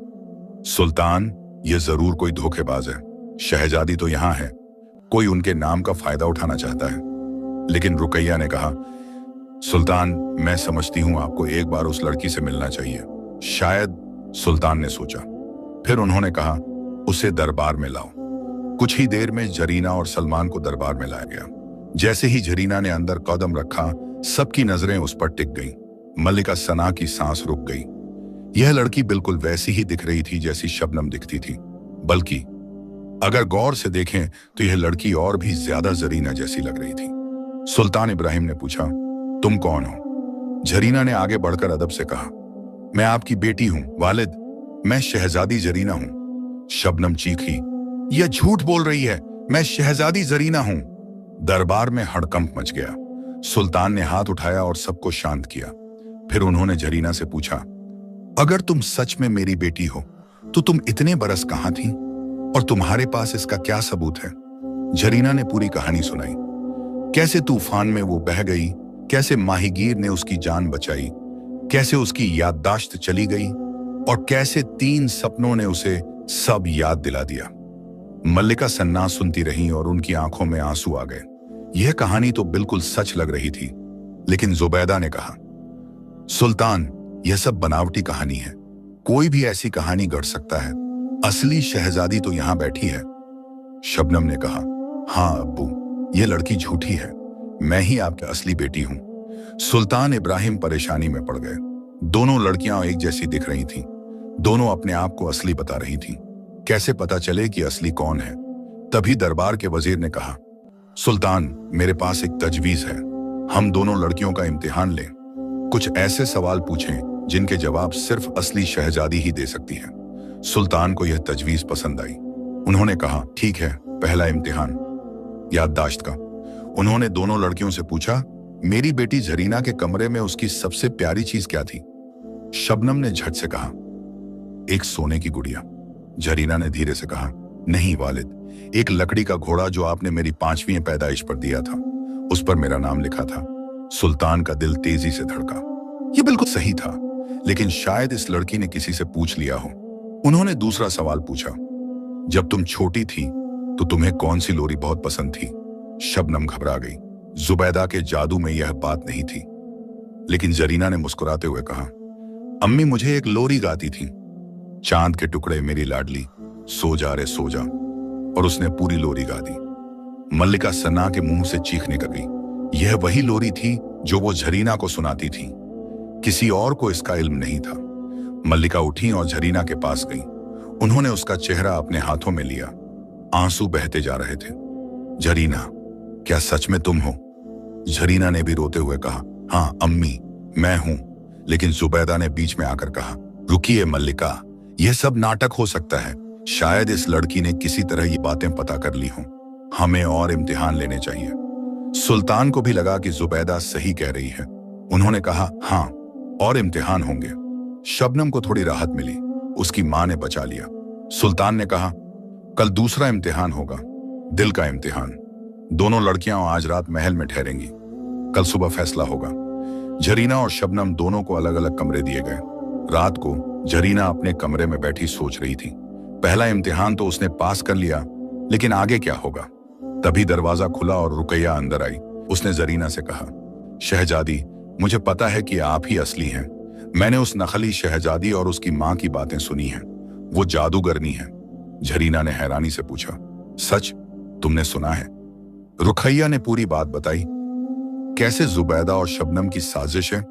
सुल्तान, ये जरूर कोई धोखेबाज है। शहजादी तो यहां है, कोई उनके नाम का फायदा उठाना चाहता है। लेकिन रुकैया ने कहा, सुल्तान, मैं समझती हूं आपको एक बार उस लड़की से मिलना चाहिए। शायद, सुल्तान ने सोचा। फिर उन्होंने कहा, उसे दरबार में लाओ। कुछ ही देर में झरीना और सलमान को दरबार में लाया गया। जैसे ही झरीना ने अंदर कदम रखा, सबकी नजरें उस पर टिक गईं। मलिका सना की सांस रुक गई। यह लड़की बिल्कुल वैसी ही दिख रही थी जैसी शबनम दिखती थी, बल्कि अगर गौर से देखें तो यह लड़की और भी ज्यादा झरीना जैसी लग रही थी। सुल्तान इब्राहिम ने पूछा, तुम कौन हो? झरीना ने आगे बढ़कर अदब से कहा, मैं आपकी बेटी हूं वालिद, मैं शहजादी झरीना हूं। शबनम चीखी, यह झूठ बोल रही है, मैं शहजादी झरीना हूं। दरबार में हड़कंप मच गया। सुल्तान ने हाथ उठाया और सबको शांत किया। फिर उन्होंने झरीना से पूछा, अगर तुम सच में मेरी बेटी हो तो तुम इतने बरस कहां थी और तुम्हारे पास इसका क्या सबूत है? झरीना ने पूरी कहानी सुनाई। कैसे तूफान में वो बह गई, कैसे माहीगीर ने उसकी जान बचाई, कैसे उसकी याददाश्त चली गई और कैसे 3 सपनों ने उसे सब याद दिला दिया। मल्लिका सन्ना सुनती रहीं और उनकी आंखों में आंसू आ गए। यह कहानी तो बिल्कुल सच लग रही थी। लेकिन जुबैदा ने कहा, सुल्तान, यह सब बनावटी कहानी है, कोई भी ऐसी कहानी गढ़ सकता है, असली शहजादी तो यहां बैठी है। शबनम ने कहा, हाँ अब्बू, यह लड़की झूठी है, मैं ही आपकी असली बेटी हूं। सुल्तान इब्राहिम परेशानी में पड़ गए। दोनों लड़कियां एक जैसी दिख रही थीं, दोनों अपने आप को असली बता रही थीं। कैसे पता चले कि असली कौन है? तभी दरबार के वजीर ने कहा, सुल्तान, मेरे पास एक तजवीज है, हम दोनों लड़कियों का इम्तिहान लें। कुछ ऐसे सवाल पूछें जिनके जवाब सिर्फ असली शहजादी ही दे सकती है। सुल्तान को यह तजवीज पसंद आई। उन्होंने कहा, ठीक है, पहला इम्तिहान याददाश्त का। उन्होंने दोनों लड़कियों से पूछा, मेरी बेटी झरीना के कमरे में उसकी सबसे प्यारी चीज क्या थी? शबनम ने झट से कहा, एक सोने की गुड़िया। झरीना ने धीरे से कहा, नहीं वालिद, एक लकड़ी का घोड़ा जो आपने मेरी 5वीं पैदाइश पर दिया था, उस पर मेरा नाम लिखा था। सुल्तान का दिल तेजी से धड़का। यह बिल्कुल सही था, लेकिन शायद इस लड़की ने किसी से पूछ लिया हो। उन्होंने दूसरा सवाल पूछा, जब तुम छोटी थी तो तुम्हें कौन सी लोरी बहुत पसंद थी? शबनम घबरा गई। जुबैदा के जादू में यह बात नहीं थी। लेकिन जरीना ने मुस्कुराते हुए कहा, अम्मी मुझे एक लोरी गाती थी, चांद के टुकड़े मेरी लाडली, सो जा रे सो जा। और उसने पूरी लोरी गा दी। मल्लिका सना के मुंह से चीख निकल गई। यह वही लोरी थी जो वो झरीना को सुनाती थी। किसी और को इसका इल्म नहीं था। मल्लिका उठी और झरीना के पास गई। उन्होंने उसका चेहरा अपने हाथों में लिया। आंसू बहते जा रहे थे। झरीना, क्या सच में तुम हो? झरीना ने भी रोते हुए कहा, हाँ अम्मी, मैं हूं। लेकिन जुबैदा ने बीच में आकर कहा, रुकिए मल्लिका, यह सब नाटक हो सकता है। शायद इस लड़की ने किसी तरह ये बातें पता कर ली हों। हमें और इम्तिहान लेने चाहिए। सुल्तान को भी लगा कि जुबैदा सही कह रही है। उन्होंने कहा, हाँ, और इम्तिहान होंगे। शबनम को थोड़ी राहत मिली। उसकी मां ने बचा लिया। सुल्तान ने कहा, कल दूसरा इम्तिहान होगा, दिल का इम्तिहान। दोनों लड़कियां आज रात महल में ठहरेंगी। कल सुबह फैसला होगा। झरीना और शबनम दोनों को अलग अलग कमरे दिए गए। रात को झरीना अपने कमरे में बैठी सोच रही थी। पहला इम्तिहान तो उसने पास कर लिया, लेकिन आगे क्या होगा? तभी दरवाजा खुला और रुकैया अंदर आई। उसने झरीना से कहा, शहजादी, मुझे पता है कि आप ही असली हैं। मैंने उस नखली शहजादी और उसकी मां की बातें सुनी हैं। वो जादूगरनी है। झरीना ने हैरानी से पूछा, सच? तुमने सुना है? रुकैया ने पूरी बात बताई। कैसे जुबैदा और शबनम की साजिश है,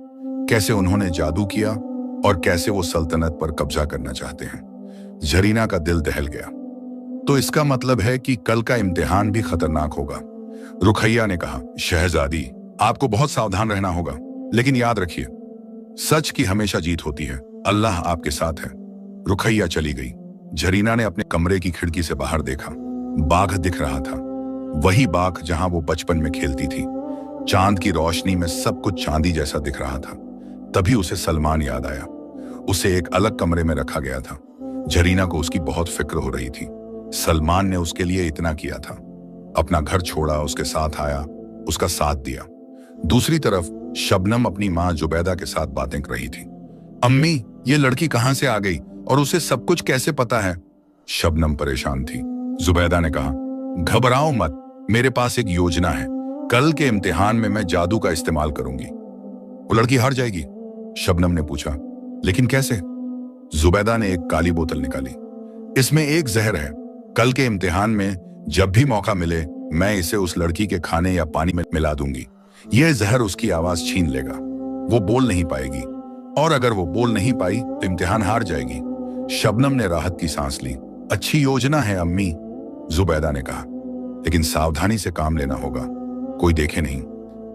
कैसे उन्होंने जादू किया और कैसे वो सल्तनत पर कब्जा करना चाहते हैं। झरीना का दिल दहल गया। तो इसका मतलब है कि कल का इम्तिहान भी खतरनाक होगा। रुकैया ने कहा, शहजादी, आपको बहुत सावधान रहना होगा, लेकिन याद रखिए, सच की हमेशा जीत होती है। अल्लाह आपके साथ है। रुकैया चली गई। झरीना ने अपने कमरे की खिड़की से बाहर देखा। बाघ दिख रहा था, वही बाघ जहां वो बचपन में खेलती थी। चांद की रोशनी में सब कुछ चांदी जैसा दिख रहा था। तभी उसे सलमान याद आया। उसे एक अलग कमरे में रखा गया था। झरीना को उसकी बहुत फिक्र हो रही थी। सलमान ने उसके लिए इतना किया था, अपना घर छोड़ा, उसके साथ आया, उसका साथ दिया। दूसरी तरफ शबनम अपनी मां जुबैदा के साथ बातें कर रही थी। अम्मी, ये लड़की कहां से आ गई और उसे सब कुछ कैसे पता है? शबनम परेशान थी। जुबैदा ने कहा, घबराओ मत, मेरे पास एक योजना है। कल के इम्तिहान में मैं जादू का इस्तेमाल करूंगी। वो लड़की हार जाएगी? शबनम ने पूछा। लेकिन कैसे? जुबैदा ने एक काली बोतल निकाली। इसमें एक जहर है। कल के इम्तिहान में जब भी मौका मिले, मैं इसे उस लड़की के खाने या पानी में मिला दूंगी। यह जहर उसकी आवाज छीन लेगा। वो बोल नहीं पाएगी, और अगर वो बोल नहीं पाई तो इम्तिहान हार जाएगी। शबनम ने राहत की सांस ली। अच्छी योजना है अम्मी, जुबैदा ने कहा, लेकिन सावधानी से काम लेना होगा, कोई देखे नहीं।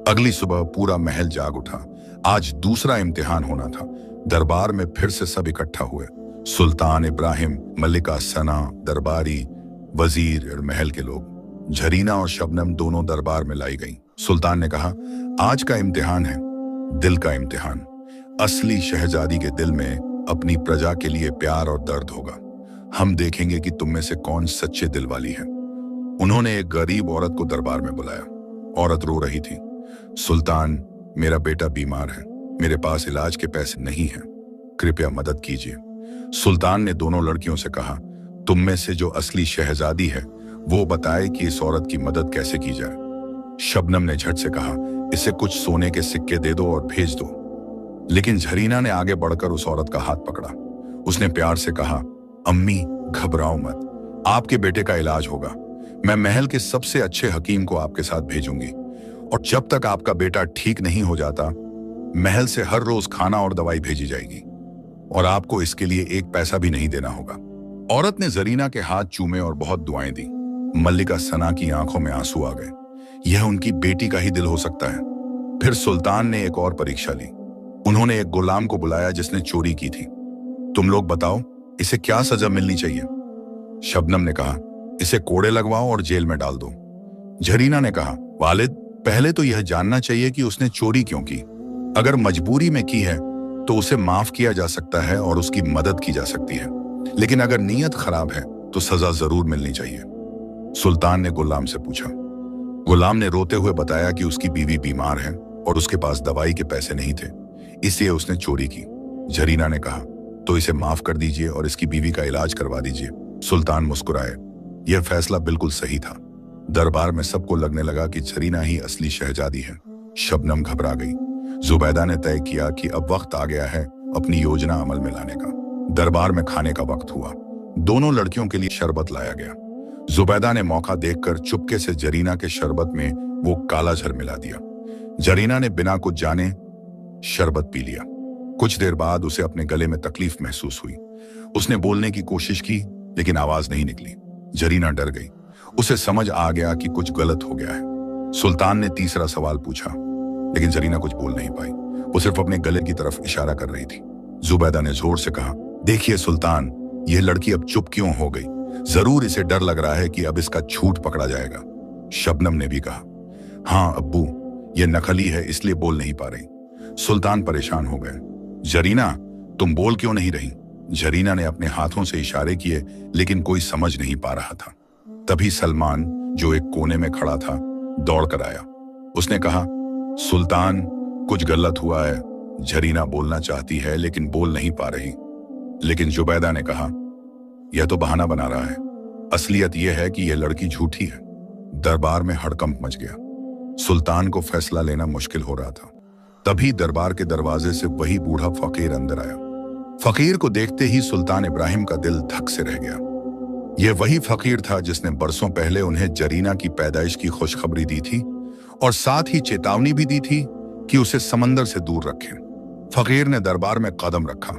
अगली सुबह पूरा महल जाग उठा। आज दूसरा इम्तिहान होना था। दरबार में फिर से सब इकट्ठा हुए। सुल्तान, इब्राहिम, मल्लिका, सना, दरबारी, वजीर और महल के लोग। झरीना और शबनम दोनों दरबार में लाई गईं। सुल्तान ने कहा, आज का इम्तिहान है, दिल का इम्तिहान। असली शहजादी के दिल में अपनी प्रजा के लिए प्यार और दर्द होगा। हम देखेंगे कि तुम में से कौन सच्चे दिल वाली है। उन्होंने एक गरीब औरत को दरबार में बुलाया। औरत रो रही थी। सुल्तान, मेरा बेटा बीमार है, मेरे पास इलाज के पैसे नहीं हैं, कृपया मदद कीजिए। सुल्तान ने दोनों लड़कियों से कहा, तुम में से जो असली शहजादी है वो बताए कि इस औरत की मदद कैसे की जाए। शबनम ने झट से कहा, इसे कुछ सोने के सिक्के दे दो और भेज दो। लेकिन झरीना ने आगे बढ़कर उस औरत का हाथ पकड़ा। उसने प्यार से कहा, अम्मी घबराओ मत, आपके बेटे का इलाज होगा। मैं महल के सबसे अच्छे हकीम को आपके साथ भेजूंगी, और जब तक आपका बेटा ठीक नहीं हो जाता, महल से हर रोज खाना और दवाई भेजी जाएगी, और आपको इसके लिए एक पैसा भी नहीं देना होगा। औरत ने जरीना के हाथ चूमे और बहुत दुआएं दी। मल्लिका सना की आंखों में आंसू आ गए। यह उनकी बेटी का ही दिल हो सकता है। फिर सुल्तान ने एक और परीक्षा ली। उन्होंने एक गुलाम को बुलाया जिसने चोरी की थी। तुम लोग बताओ, इसे क्या सजा मिलनी चाहिए? शबनम ने कहा, इसे कोड़े लगवाओ और जेल में डाल दो। जरीना ने कहा, वालिद, पहले तो यह जानना चाहिए कि उसने चोरी क्यों की। अगर मजबूरी में की है तो उसे माफ किया जा सकता है और उसकी मदद की जा सकती है, लेकिन अगर नीयत खराब है तो सजा जरूर मिलनी चाहिए। सुल्तान ने गुलाम से पूछा। गुलाम ने रोते हुए बताया कि उसकी बीवी बीमार है और उसके पास दवाई के पैसे नहीं थे, इसलिए उसने चोरी की। जरीना ने कहा, तो इसे माफ कर दीजिए और इसकी बीवी का इलाज करवा दीजिए। सुल्तान मुस्कुराए। यह फैसला बिल्कुल सही था। दरबार में सबको लगने लगा कि जरीना ही असली शहजादी है। शबनम घबरा गई। जुबैदा ने तय किया कि अब वक्त आ गया है अपनी योजना अमल में लाने का। दरबार में खाने का वक्त हुआ। दोनों लड़कियों के लिए शरबत लाया गया। जुबैदा ने मौका देखकर चुपके से जरीना के शरबत में वो काला झर मिला दिया। जरीना ने बिना कुछ जाने शरबत पी लिया। कुछ देर बाद उसे अपने गले में तकलीफ महसूस हुई। उसने बोलने की कोशिश की, लेकिन आवाज नहीं निकली। जरीना डर गई। उसे समझ आ गया कि कुछ गलत हो गया है। सुल्तान ने तीसरा सवाल पूछा, लेकिन जरीना कुछ बोल नहीं पाई। वो सिर्फ अपने गले की तरफ इशारा कर रही थी। जुबैदा ने जोर से कहा, देखिए सुल्तान, यह लड़की अब चुप क्यों हो गई? जरूर इसे डर लग रहा है कि अब इसका झूठ पकड़ा जाएगा। शबनम ने भी कहा, हाँ अब्बू, यह नकली है इसलिए बोल नहीं पा रही। सुल्तान परेशान हो गए। जरीना, तुम बोल क्यों नहीं रही? जरीना ने अपने हाथों से इशारे किए, लेकिन कोई समझ नहीं पा रहा था। तभी सलमान, जो एक कोने में खड़ा था, दौड़ कर आया। उसने कहा, सुल्तान, कुछ गलत हुआ है। जरीना बोलना चाहती है लेकिन बोल नहीं पा रही। लेकिन जुबैदा ने कहा, यह तो बहाना बना रहा है। असलियत यह है कि यह लड़की झूठी है। दरबार में हड़कंप मच गया। सुल्तान को फैसला लेना मुश्किल हो रहा था। तभी दरबार के दरवाजे से वही बूढ़ा फकीर अंदर आया। फकीर को देखते ही सुल्तान इब्राहिम का दिल धक से रह गया। यह वही फकीर था जिसने बरसों पहले उन्हें जरीना की पैदाइश की खुशखबरी दी थी और साथ ही चेतावनी भी दी थी कि उसे समंदर से दूर रखें। फकीर ने दरबार में कदम रखा।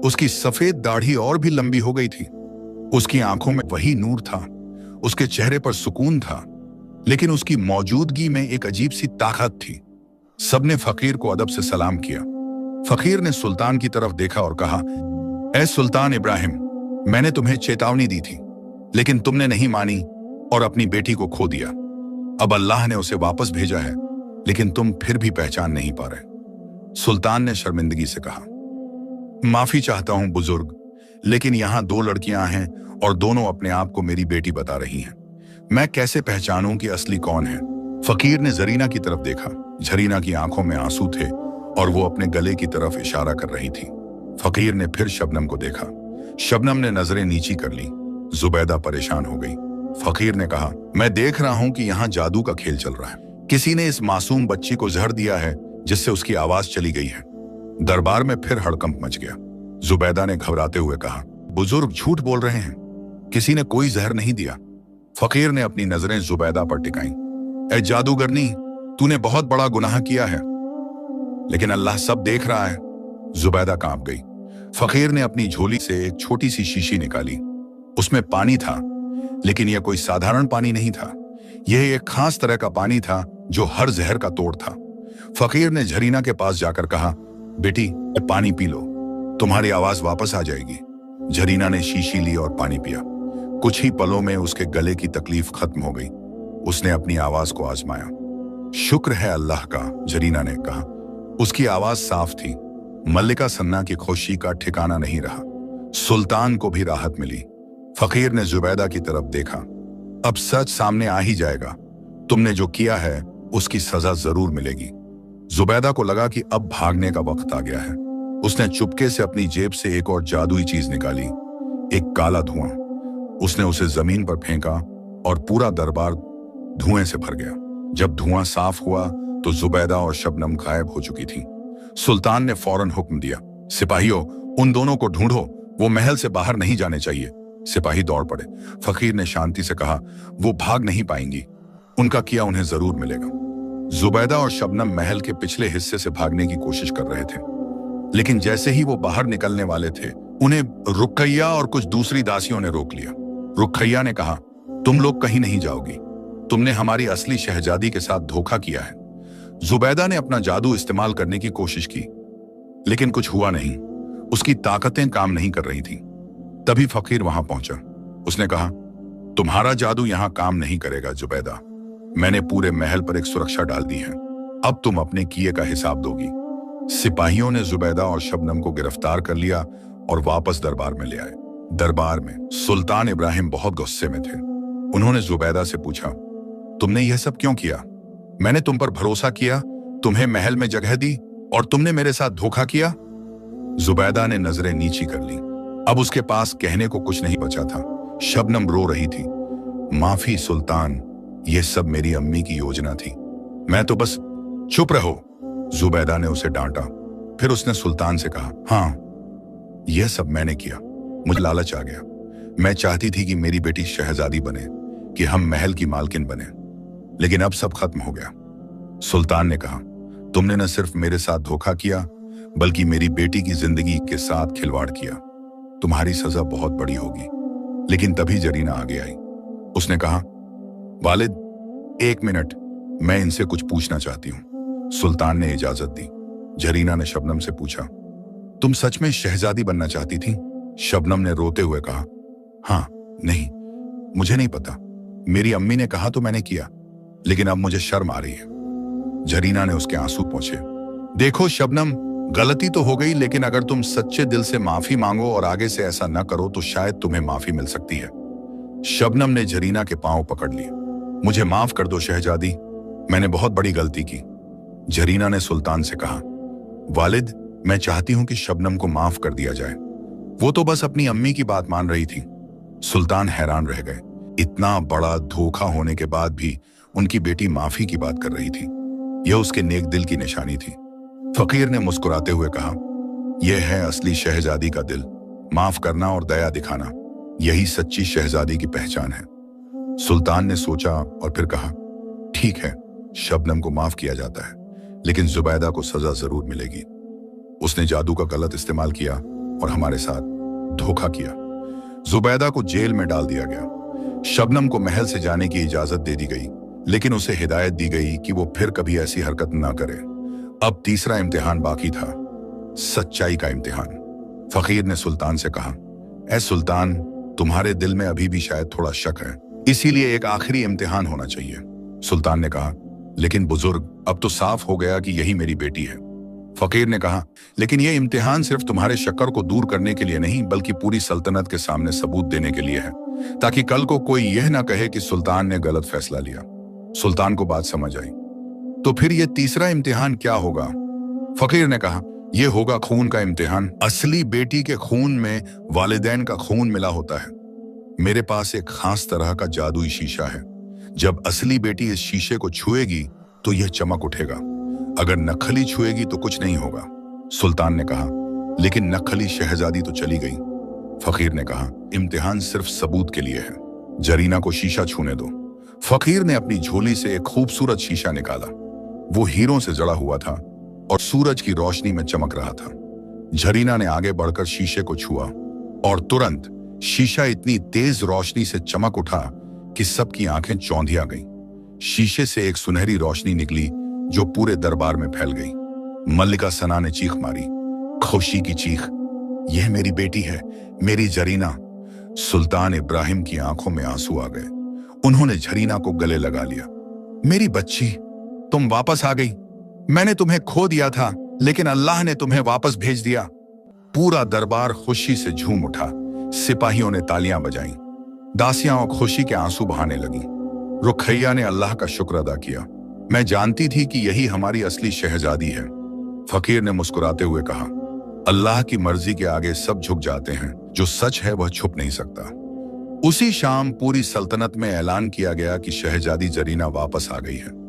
उसकी सफेद दाढ़ी और भी लंबी हो गई थी। उसकी आंखों में वही नूर था। उसके चेहरे पर सुकून था, लेकिन उसकी मौजूदगी में एक अजीब सी ताकत थी। सबने फकीर को अदब से सलाम किया। फकीर ने सुल्तान की तरफ देखा और कहा, ऐ सुल्तान इब्राहिम, मैंने तुम्हें चेतावनी दी थी, लेकिन तुमने नहीं मानी और अपनी बेटी को खो दिया। अब अल्लाह ने उसे वापस भेजा है, लेकिन तुम फिर भी पहचान नहीं पा रहे। सुल्तान ने शर्मिंदगी से कहा, माफी चाहता हूं बुजुर्ग, लेकिन यहां दो लड़कियां हैं और दोनों अपने आप को मेरी बेटी बता रही हैं। मैं कैसे पहचानूं कि असली कौन है? फकीर ने जरीना की तरफ देखा। जरीना की आंखों में आंसू थे और वो अपने गले की तरफ इशारा कर रही थी। फकीर ने फिर शबनम को देखा। शबनम ने नजरें नीची कर ली। जुबैदा परेशान हो गई। फकीर ने कहा, मैं देख रहा हूं कि यहाँ जादू का खेल चल रहा है। किसी ने इस मासूम बच्ची को जहर दिया है, जिससे उसकी आवाज चली गई है। दरबार में फिर हड़कंप मच गया। जुबैदा ने घबराते हुए कहा, बुजुर्ग झूठ बोल रहे हैं, किसी ने कोई जहर नहीं दिया। फकीर ने अपनी नजरें जुबैदा पर टिकाई। ए जादूगरनी, तूने बहुत बड़ा गुनाह किया है, लेकिन अल्लाह सब देख रहा है। जुबैदा कांप गई। फकीर ने अपनी झोली से एक छोटी सी शीशी निकाली। उसमें पानी था, लेकिन यह कोई साधारण पानी नहीं था। यह एक खास तरह का पानी था जो हर जहर का तोड़ था। फकीर ने जरीना के पास जाकर कहा, बेटी, पानी पी लो, तुम्हारी आवाज वापस आ जाएगी। जरीना ने शीशी ली और पानी पिया। कुछ ही पलों में उसके गले की तकलीफ खत्म हो गई। उसने अपनी आवाज को आजमाया। शुक्र है अल्लाह का, जरीना ने कहा। उसकी आवाज साफ थी। मल्लिका सन्ना की खुशी का ठिकाना नहीं रहा। सुल्तान को भी राहत मिली। फकीर ने जुबैदा की तरफ देखा। अब सच सामने आ ही जाएगा। तुमने जो किया है उसकी सजा जरूर मिलेगी। जुबैदा को लगा कि अब भागने का वक्त आ गया है। उसने चुपके से अपनी जेब से एक और जादुई चीज निकाली, एक काला धुआं। उसने उसे जमीन पर फेंका और पूरा दरबार धुएं से भर गया। जब धुआं साफ हुआ तो जुबैदा और शबनम गायब हो चुकी थी। सुल्तान ने फौरन हुक्म दिया, सिपाहियों, उन दोनों को ढूंढो, वो महल से बाहर नहीं जाने चाहिए। सिपाही दौड़ पड़े। फकीर ने शांति से कहा, वो भाग नहीं पाएंगी, उनका किया उन्हें जरूर मिलेगा। जुबैदा और शबनम महल के पिछले हिस्से से भागने की कोशिश कर रहे थे, लेकिन जैसे ही वो बाहर निकलने वाले थे, उन्हें रुकैया और कुछ दूसरी दासियों ने रोक लिया। रुकैया ने कहा, तुम लोग कहीं नहीं जाओगी, तुमने हमारी असली शहजादी के साथ धोखा किया है। जुबैदा ने अपना जादू इस्तेमाल करने की कोशिश की, लेकिन कुछ हुआ नहीं। उसकी ताकतें काम नहीं कर रही थी। तभी फकीर वहां पहुंचा। उसने कहा, तुम्हारा जादू यहां काम नहीं करेगा जुबैदा। मैंने पूरे महल पर एक सुरक्षा डाल दी है, अब तुम अपने किए का हिसाब दोगी। सिपाहियों ने जुबैदा और शबनम को गिरफ्तार कर लिया और वापस दरबार में ले आए। दरबार में सुल्तान इब्राहिम बहुत गुस्से में थे। उन्होंने जुबैदा से पूछा, तुमने यह सब क्यों किया? मैंने तुम पर भरोसा किया, तुम्हें महल में जगह दी और तुमने मेरे साथ धोखा किया। जुबैदा ने नजरें नीची कर ली। अब उसके पास कहने को कुछ नहीं बचा था। शबनम रो रही थी। माफी सुल्तान, यह सब मेरी अम्मी की योजना थी, मैं तो बस। चुप रहो, जुबैदा ने उसे डांटा। फिर उसने सुल्तान से कहा, हाँ यह सब मैंने किया, मुझे लालच आ गया। मैं चाहती थी कि मेरी बेटी शहजादी बने, कि हम महल की मालकिन बने, लेकिन अब सब खत्म हो गया। सुल्तान ने कहा, तुमने न सिर्फ मेरे साथ धोखा किया बल्कि मेरी बेटी की जिंदगी के साथ खिलवाड़ किया। तुम्हारी सजा बहुत बड़ी होगी। लेकिन तभी जरीना आगे आई। उसने कहा, वालिद एक मिनट, मैं इनसे कुछ पूछना चाहती हूं। सुल्तान ने इजाजत दी। जरीना ने शबनम से पूछा, तुम सच में शहजादी बनना चाहती थी? शबनम ने रोते हुए कहा, हाँ, नहीं, मुझे नहीं पता, मेरी अम्मी ने कहा तो मैंने किया, लेकिन अब मुझे शर्म आ रही है। जरीना ने उसके आंसू पोंछे। देखो शबनम, गलती तो हो गई, लेकिन अगर तुम सच्चे दिल से माफी मांगो और आगे से ऐसा न करो तो शायद तुम्हें माफी मिल सकती है। शबनम ने जरीना के पांव पकड़ लिए। मुझे माफ कर दो शहजादी, मैंने बहुत बड़ी गलती की। जरीना ने सुल्तान से कहा, वालिद मैं चाहती हूं कि शबनम को माफ कर दिया जाए, वो तो बस अपनी अम्मी की बात मान रही थी। सुल्तान हैरान रह गए। इतना बड़ा धोखा होने के बाद भी उनकी बेटी माफी की बात कर रही थी। यह उसके नेक दिल की निशानी थी। फकीर ने मुस्कुराते हुए कहा, यह है असली शहजादी का दिल, माफ करना और दया दिखाना, यही सच्ची शहजादी की पहचान है। सुल्तान ने सोचा और फिर कहा, ठीक है, शबनम को माफ किया जाता है, लेकिन जुबैदा को सजा जरूर मिलेगी। उसने जादू का गलत इस्तेमाल किया और हमारे साथ धोखा किया। जुबैदा को जेल में डाल दिया गया। शबनम को महल से जाने की इजाजत दे दी गई, लेकिन उसे हिदायत दी गई कि वो फिर कभी ऐसी हरकत ना करे। अब तीसरा इम्तिहान बाकी था, सच्चाई का इम्तिहान। फकीर ने सुल्तान से कहा, ऐ सुल्तान, तुम्हारे दिल में अभी भी शायद थोड़ा शक है, इसीलिए एक आखिरी इम्तिहान होना चाहिए। सुल्तान ने कहा, लेकिन बुजुर्ग, अब तो साफ हो गया कि यही मेरी बेटी है। फकीर ने कहा, लेकिन यह इम्तिहान सिर्फ तुम्हारे शक्कर को दूर करने के लिए नहीं, बल्कि पूरी सल्तनत के सामने सबूत देने के लिए है, ताकि कल को कोई यह ना कहे कि सुल्तान ने गलत फैसला लिया। सुल्तान को बात समझ आई। तो फिर यह तीसरा इम्तिहान क्या होगा? फकीर ने कहा, यह होगा खून का इम्तिहान। असली बेटी के खून में वालिदैन का खून मिला होता है। मेरे पास एक खास तरह का जादुई शीशा है। जब असली बेटी इस शीशे को छुएगी तो यह चमक उठेगा, अगर नखली छुएगी तो कुछ नहीं होगा। सुल्तान ने कहा, लेकिन नखली शहजादी तो चली गई। फकीर ने कहा, इम्तिहान सिर्फ सबूत के लिए है, जरीना को शीशा छूने दो। फकीर ने अपनी झोली से एक खूबसूरत शीशा निकाला। वो हीरों से जड़ा हुआ था और सूरज की रोशनी में चमक रहा था। जरीना ने आगे बढ़कर शीशे को छुआ और तुरंत शीशा इतनी तेज रोशनी से चमक उठा कि सबकी आंखें चौंधिया गईं। शीशे से एक सुनहरी रोशनी निकली जो पूरे दरबार में फैल गई। मल्लिका सना ने चीख मारी, खुशी की चीख, यह मेरी बेटी है, मेरी जरीना। सुल्तान इब्राहिम की आंखों में आंसू आ गए। उन्होंने जरीना को गले लगा लिया। मेरी बच्ची, तुम वापस आ गई। मैंने तुम्हें खो दिया था, लेकिन अल्लाह ने तुम्हें वापस भेज दिया। पूरा दरबार खुशी से झूम उठा। सिपाहियों ने तालियां बजाईं। दासियां और खुशी के आंसू बहाने लगी। रुखैया ने अल्लाह का शुक्र अदा किया। मैं जानती थी कि यही हमारी असली शहजादी है। फकीर ने मुस्कुराते हुए कहा, अल्लाह की मर्जी के आगे सब झुक जाते हैं, जो सच है वह छुप नहीं सकता। उसी शाम पूरी सल्तनत में ऐलान किया गया कि शहजादी जरीना वापस आ गई है।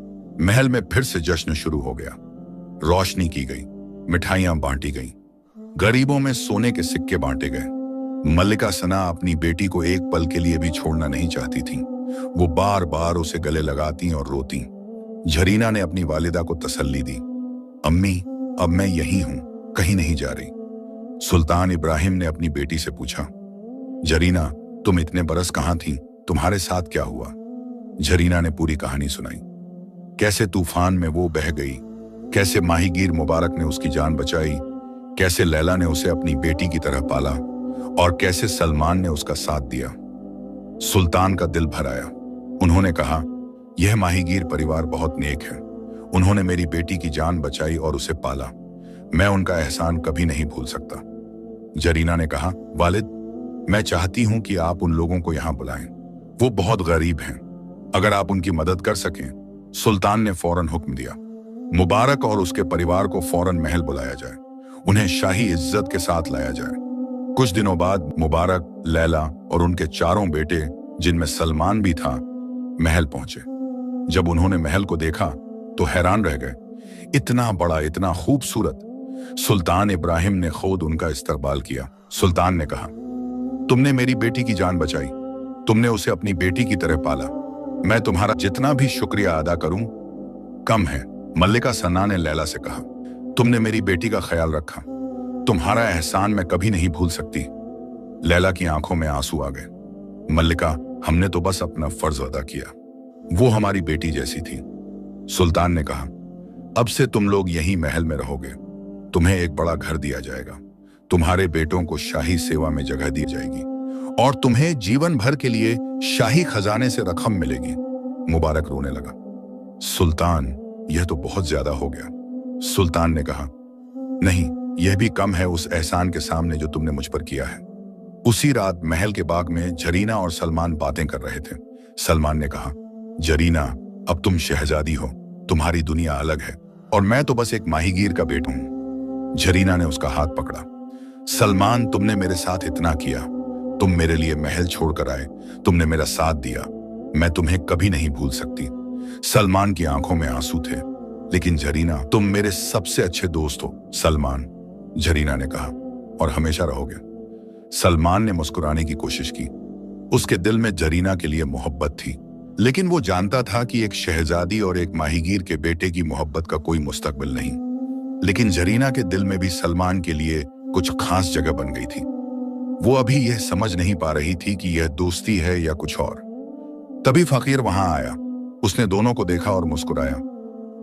महल में फिर से जश्न शुरू हो गया। रोशनी की गई, मिठाइयां बांटी गईं, गरीबों में सोने के सिक्के बांटे गए। मल्लिका सना अपनी बेटी को एक पल के लिए भी छोड़ना नहीं चाहती थी। वो बार बार उसे गले लगाती और रोती। जरीना ने अपनी वालिदा को तसल्ली दी, अम्मी, अब मैं यहीं हूं, कहीं नहीं जा रही। सुल्तान इब्राहिम ने अपनी बेटी से पूछा, जरीना, तुम इतने बरस कहां थी? तुम्हारे साथ क्या हुआ? जरीना ने पूरी कहानी सुनाई। कैसे तूफान में वो बह गई, कैसे माहीगीर मुबारक ने उसकी जान बचाई, कैसे लैला ने उसे अपनी बेटी की तरह पाला और कैसे सलमान ने उसका साथ दिया। सुल्तान का दिल भर आया। उन्होंने कहा, यह माहीगीर परिवार बहुत नेक है। उन्होंने मेरी बेटी की जान बचाई और उसे पाला। मैं उनका एहसान कभी नहीं भूल सकता। जरीना ने कहा, वालिद, मैं चाहती हूं कि आप उन लोगों को यहां बुलाएं। वो बहुत गरीब हैं। अगर आप उनकी मदद कर सकें। सुल्तान ने फौरन हुक्म दिया। मुबारक और उसके परिवार को फौरन महल बुलाया जाए। उन्हें शाही इज्जत के साथ लाया जाए। कुछ दिनों बाद मुबारक, लैला और उनके चारों बेटे, जिनमें सलमान भी था, महल पहुंचे। जब उन्होंने महल को देखा तो हैरान रह गए। इतना बड़ा, इतना खूबसूरत। सुल्तान इब्राहिम ने खुद उनका इस्तकबाल किया। सुल्तान ने कहा, तुमने मेरी बेटी की जान बचाई। तुमने उसे अपनी बेटी की तरह पाला। मैं तुम्हारा जितना भी शुक्रिया अदा करूं कम है। मल्लिका सना ने लैला से कहा, तुमने मेरी बेटी का ख्याल रखा। तुम्हारा एहसान मैं कभी नहीं भूल सकती। लैला की आंखों में आंसू आ गए। मल्लिका, हमने तो बस अपना फर्ज अदा किया। वो हमारी बेटी जैसी थी। सुल्तान ने कहा, अब से तुम लोग यहीं महल में रहोगे। तुम्हें एक बड़ा घर दिया जाएगा। तुम्हारे बेटों को शाही सेवा में जगह दी जाएगी और तुम्हें जीवन भर के लिए शाही खजाने से रकम मिलेगी। मुबारक रोने लगा। सुल्तान, यह तो बहुत ज्यादा हो गया। सुल्तान ने कहा, नहीं, यह भी कम है उस एहसान के सामने जो तुमने मुझ पर किया है। उसी रात महल के बाग में जरीना और सलमान बातें कर रहे थे। सलमान ने कहा, जरीना, अब तुम शहजादी हो। तुम्हारी दुनिया अलग है और मैं तो बस एक माहीगीर का बेटा हूं। जरीना ने उसका हाथ पकड़ा। सलमान, तुमने मेरे साथ इतना किया। तुम मेरे लिए महल छोड़कर आए। तुमने मेरा साथ दिया। मैं तुम्हें कभी नहीं भूल सकती। सलमान की आंखों में आंसू थे। लेकिन जरीना, तुम मेरे सबसे अच्छे दोस्त हो। सलमान, जरीना ने कहा, और हमेशा रहोगे। सलमान ने मुस्कुराने की कोशिश की। उसके दिल में जरीना के लिए मोहब्बत थी, लेकिन वो जानता था कि एक शहजादी और एक माहीगीर के बेटे की मोहब्बत का कोई मुस्तकबिल नहीं। लेकिन जरीना के दिल में भी सलमान के लिए कुछ खास जगह बन गई थी। वो अभी यह समझ नहीं पा रही थी कि यह दोस्ती है या कुछ और। तभी फकीर वहां आया। उसने दोनों को देखा और मुस्कुराया।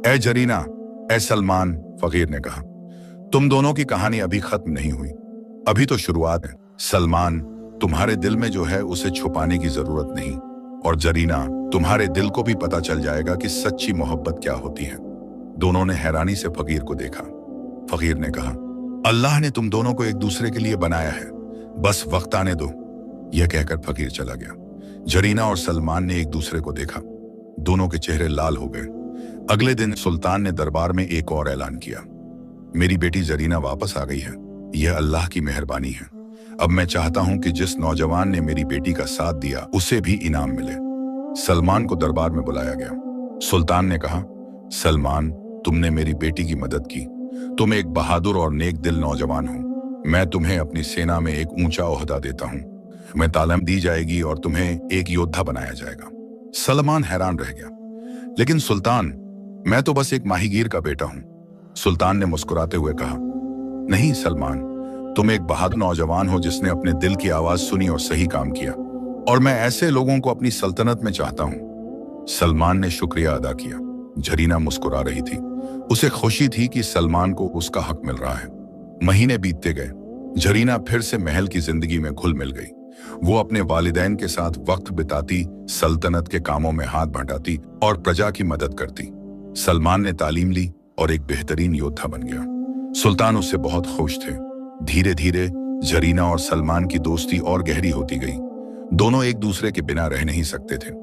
ए जरीना, ए सलमान, फकीर ने कहा, तुम दोनों की कहानी अभी खत्म नहीं हुई। अभी तो शुरुआत है। सलमान, तुम्हारे दिल में जो है उसे छुपाने की जरूरत नहीं। और जरीना, तुम्हारे दिल को भी पता चल जाएगा कि सच्ची मोहब्बत क्या होती है। दोनों ने हैरानी से फकीर को देखा। फकीर ने कहा, अल्लाह ने तुम दोनों को एक दूसरे के लिए बनाया है। बस वक्त आने दो। यह कहकर फकीर चला गया। जरीना और सलमान ने एक दूसरे को देखा। दोनों के चेहरे लाल हो गए। अगले दिन सुल्तान ने दरबार में एक और ऐलान किया, मेरी बेटी जरीना वापस आ गई है। यह अल्लाह की मेहरबानी है। अब मैं चाहता हूं कि जिस नौजवान ने मेरी बेटी का साथ दिया उसे भी इनाम मिले। सलमान को दरबार में बुलाया गया। सुल्तान ने कहा, सलमान, तुमने मेरी बेटी की मदद की। तुम एक बहादुर और नेक दिल नौजवान हो। मैं तुम्हें अपनी सेना में एक ऊंचा ओहदा देता हूं। मैं तालीम दी जाएगी और तुम्हें एक योद्धा बनाया जाएगा। सलमान हैरान रह गया। लेकिन सुल्तान, मैं तो बस एक माहीगीर का बेटा हूं। सुल्तान ने मुस्कुराते हुए कहा, नहीं सलमान, तुम एक बहादुर नौजवान हो जिसने अपने दिल की आवाज सुनी और सही काम किया, और मैं ऐसे लोगों को अपनी सल्तनत में चाहता हूं। सलमान ने शुक्रिया अदा किया। जरीना मुस्कुरा रही थी। उसे खुशी थी कि सलमान को उसका हक मिल रहा है। महीने बीतते गए। जरीना फिर से महल की जिंदगी में घुल मिल गई। वो अपने वालिदैन के साथ वक्त बिताती, सल्तनत के कामों में हाथ बंटाती और प्रजा की मदद करती। सलमान ने तालीम ली और एक बेहतरीन योद्धा बन गया। सुल्तान उससे बहुत खुश थे। धीरे धीरे जरीना और सलमान की दोस्ती और गहरी होती गई। दोनों एक दूसरे के बिना रह नहीं सकते थे।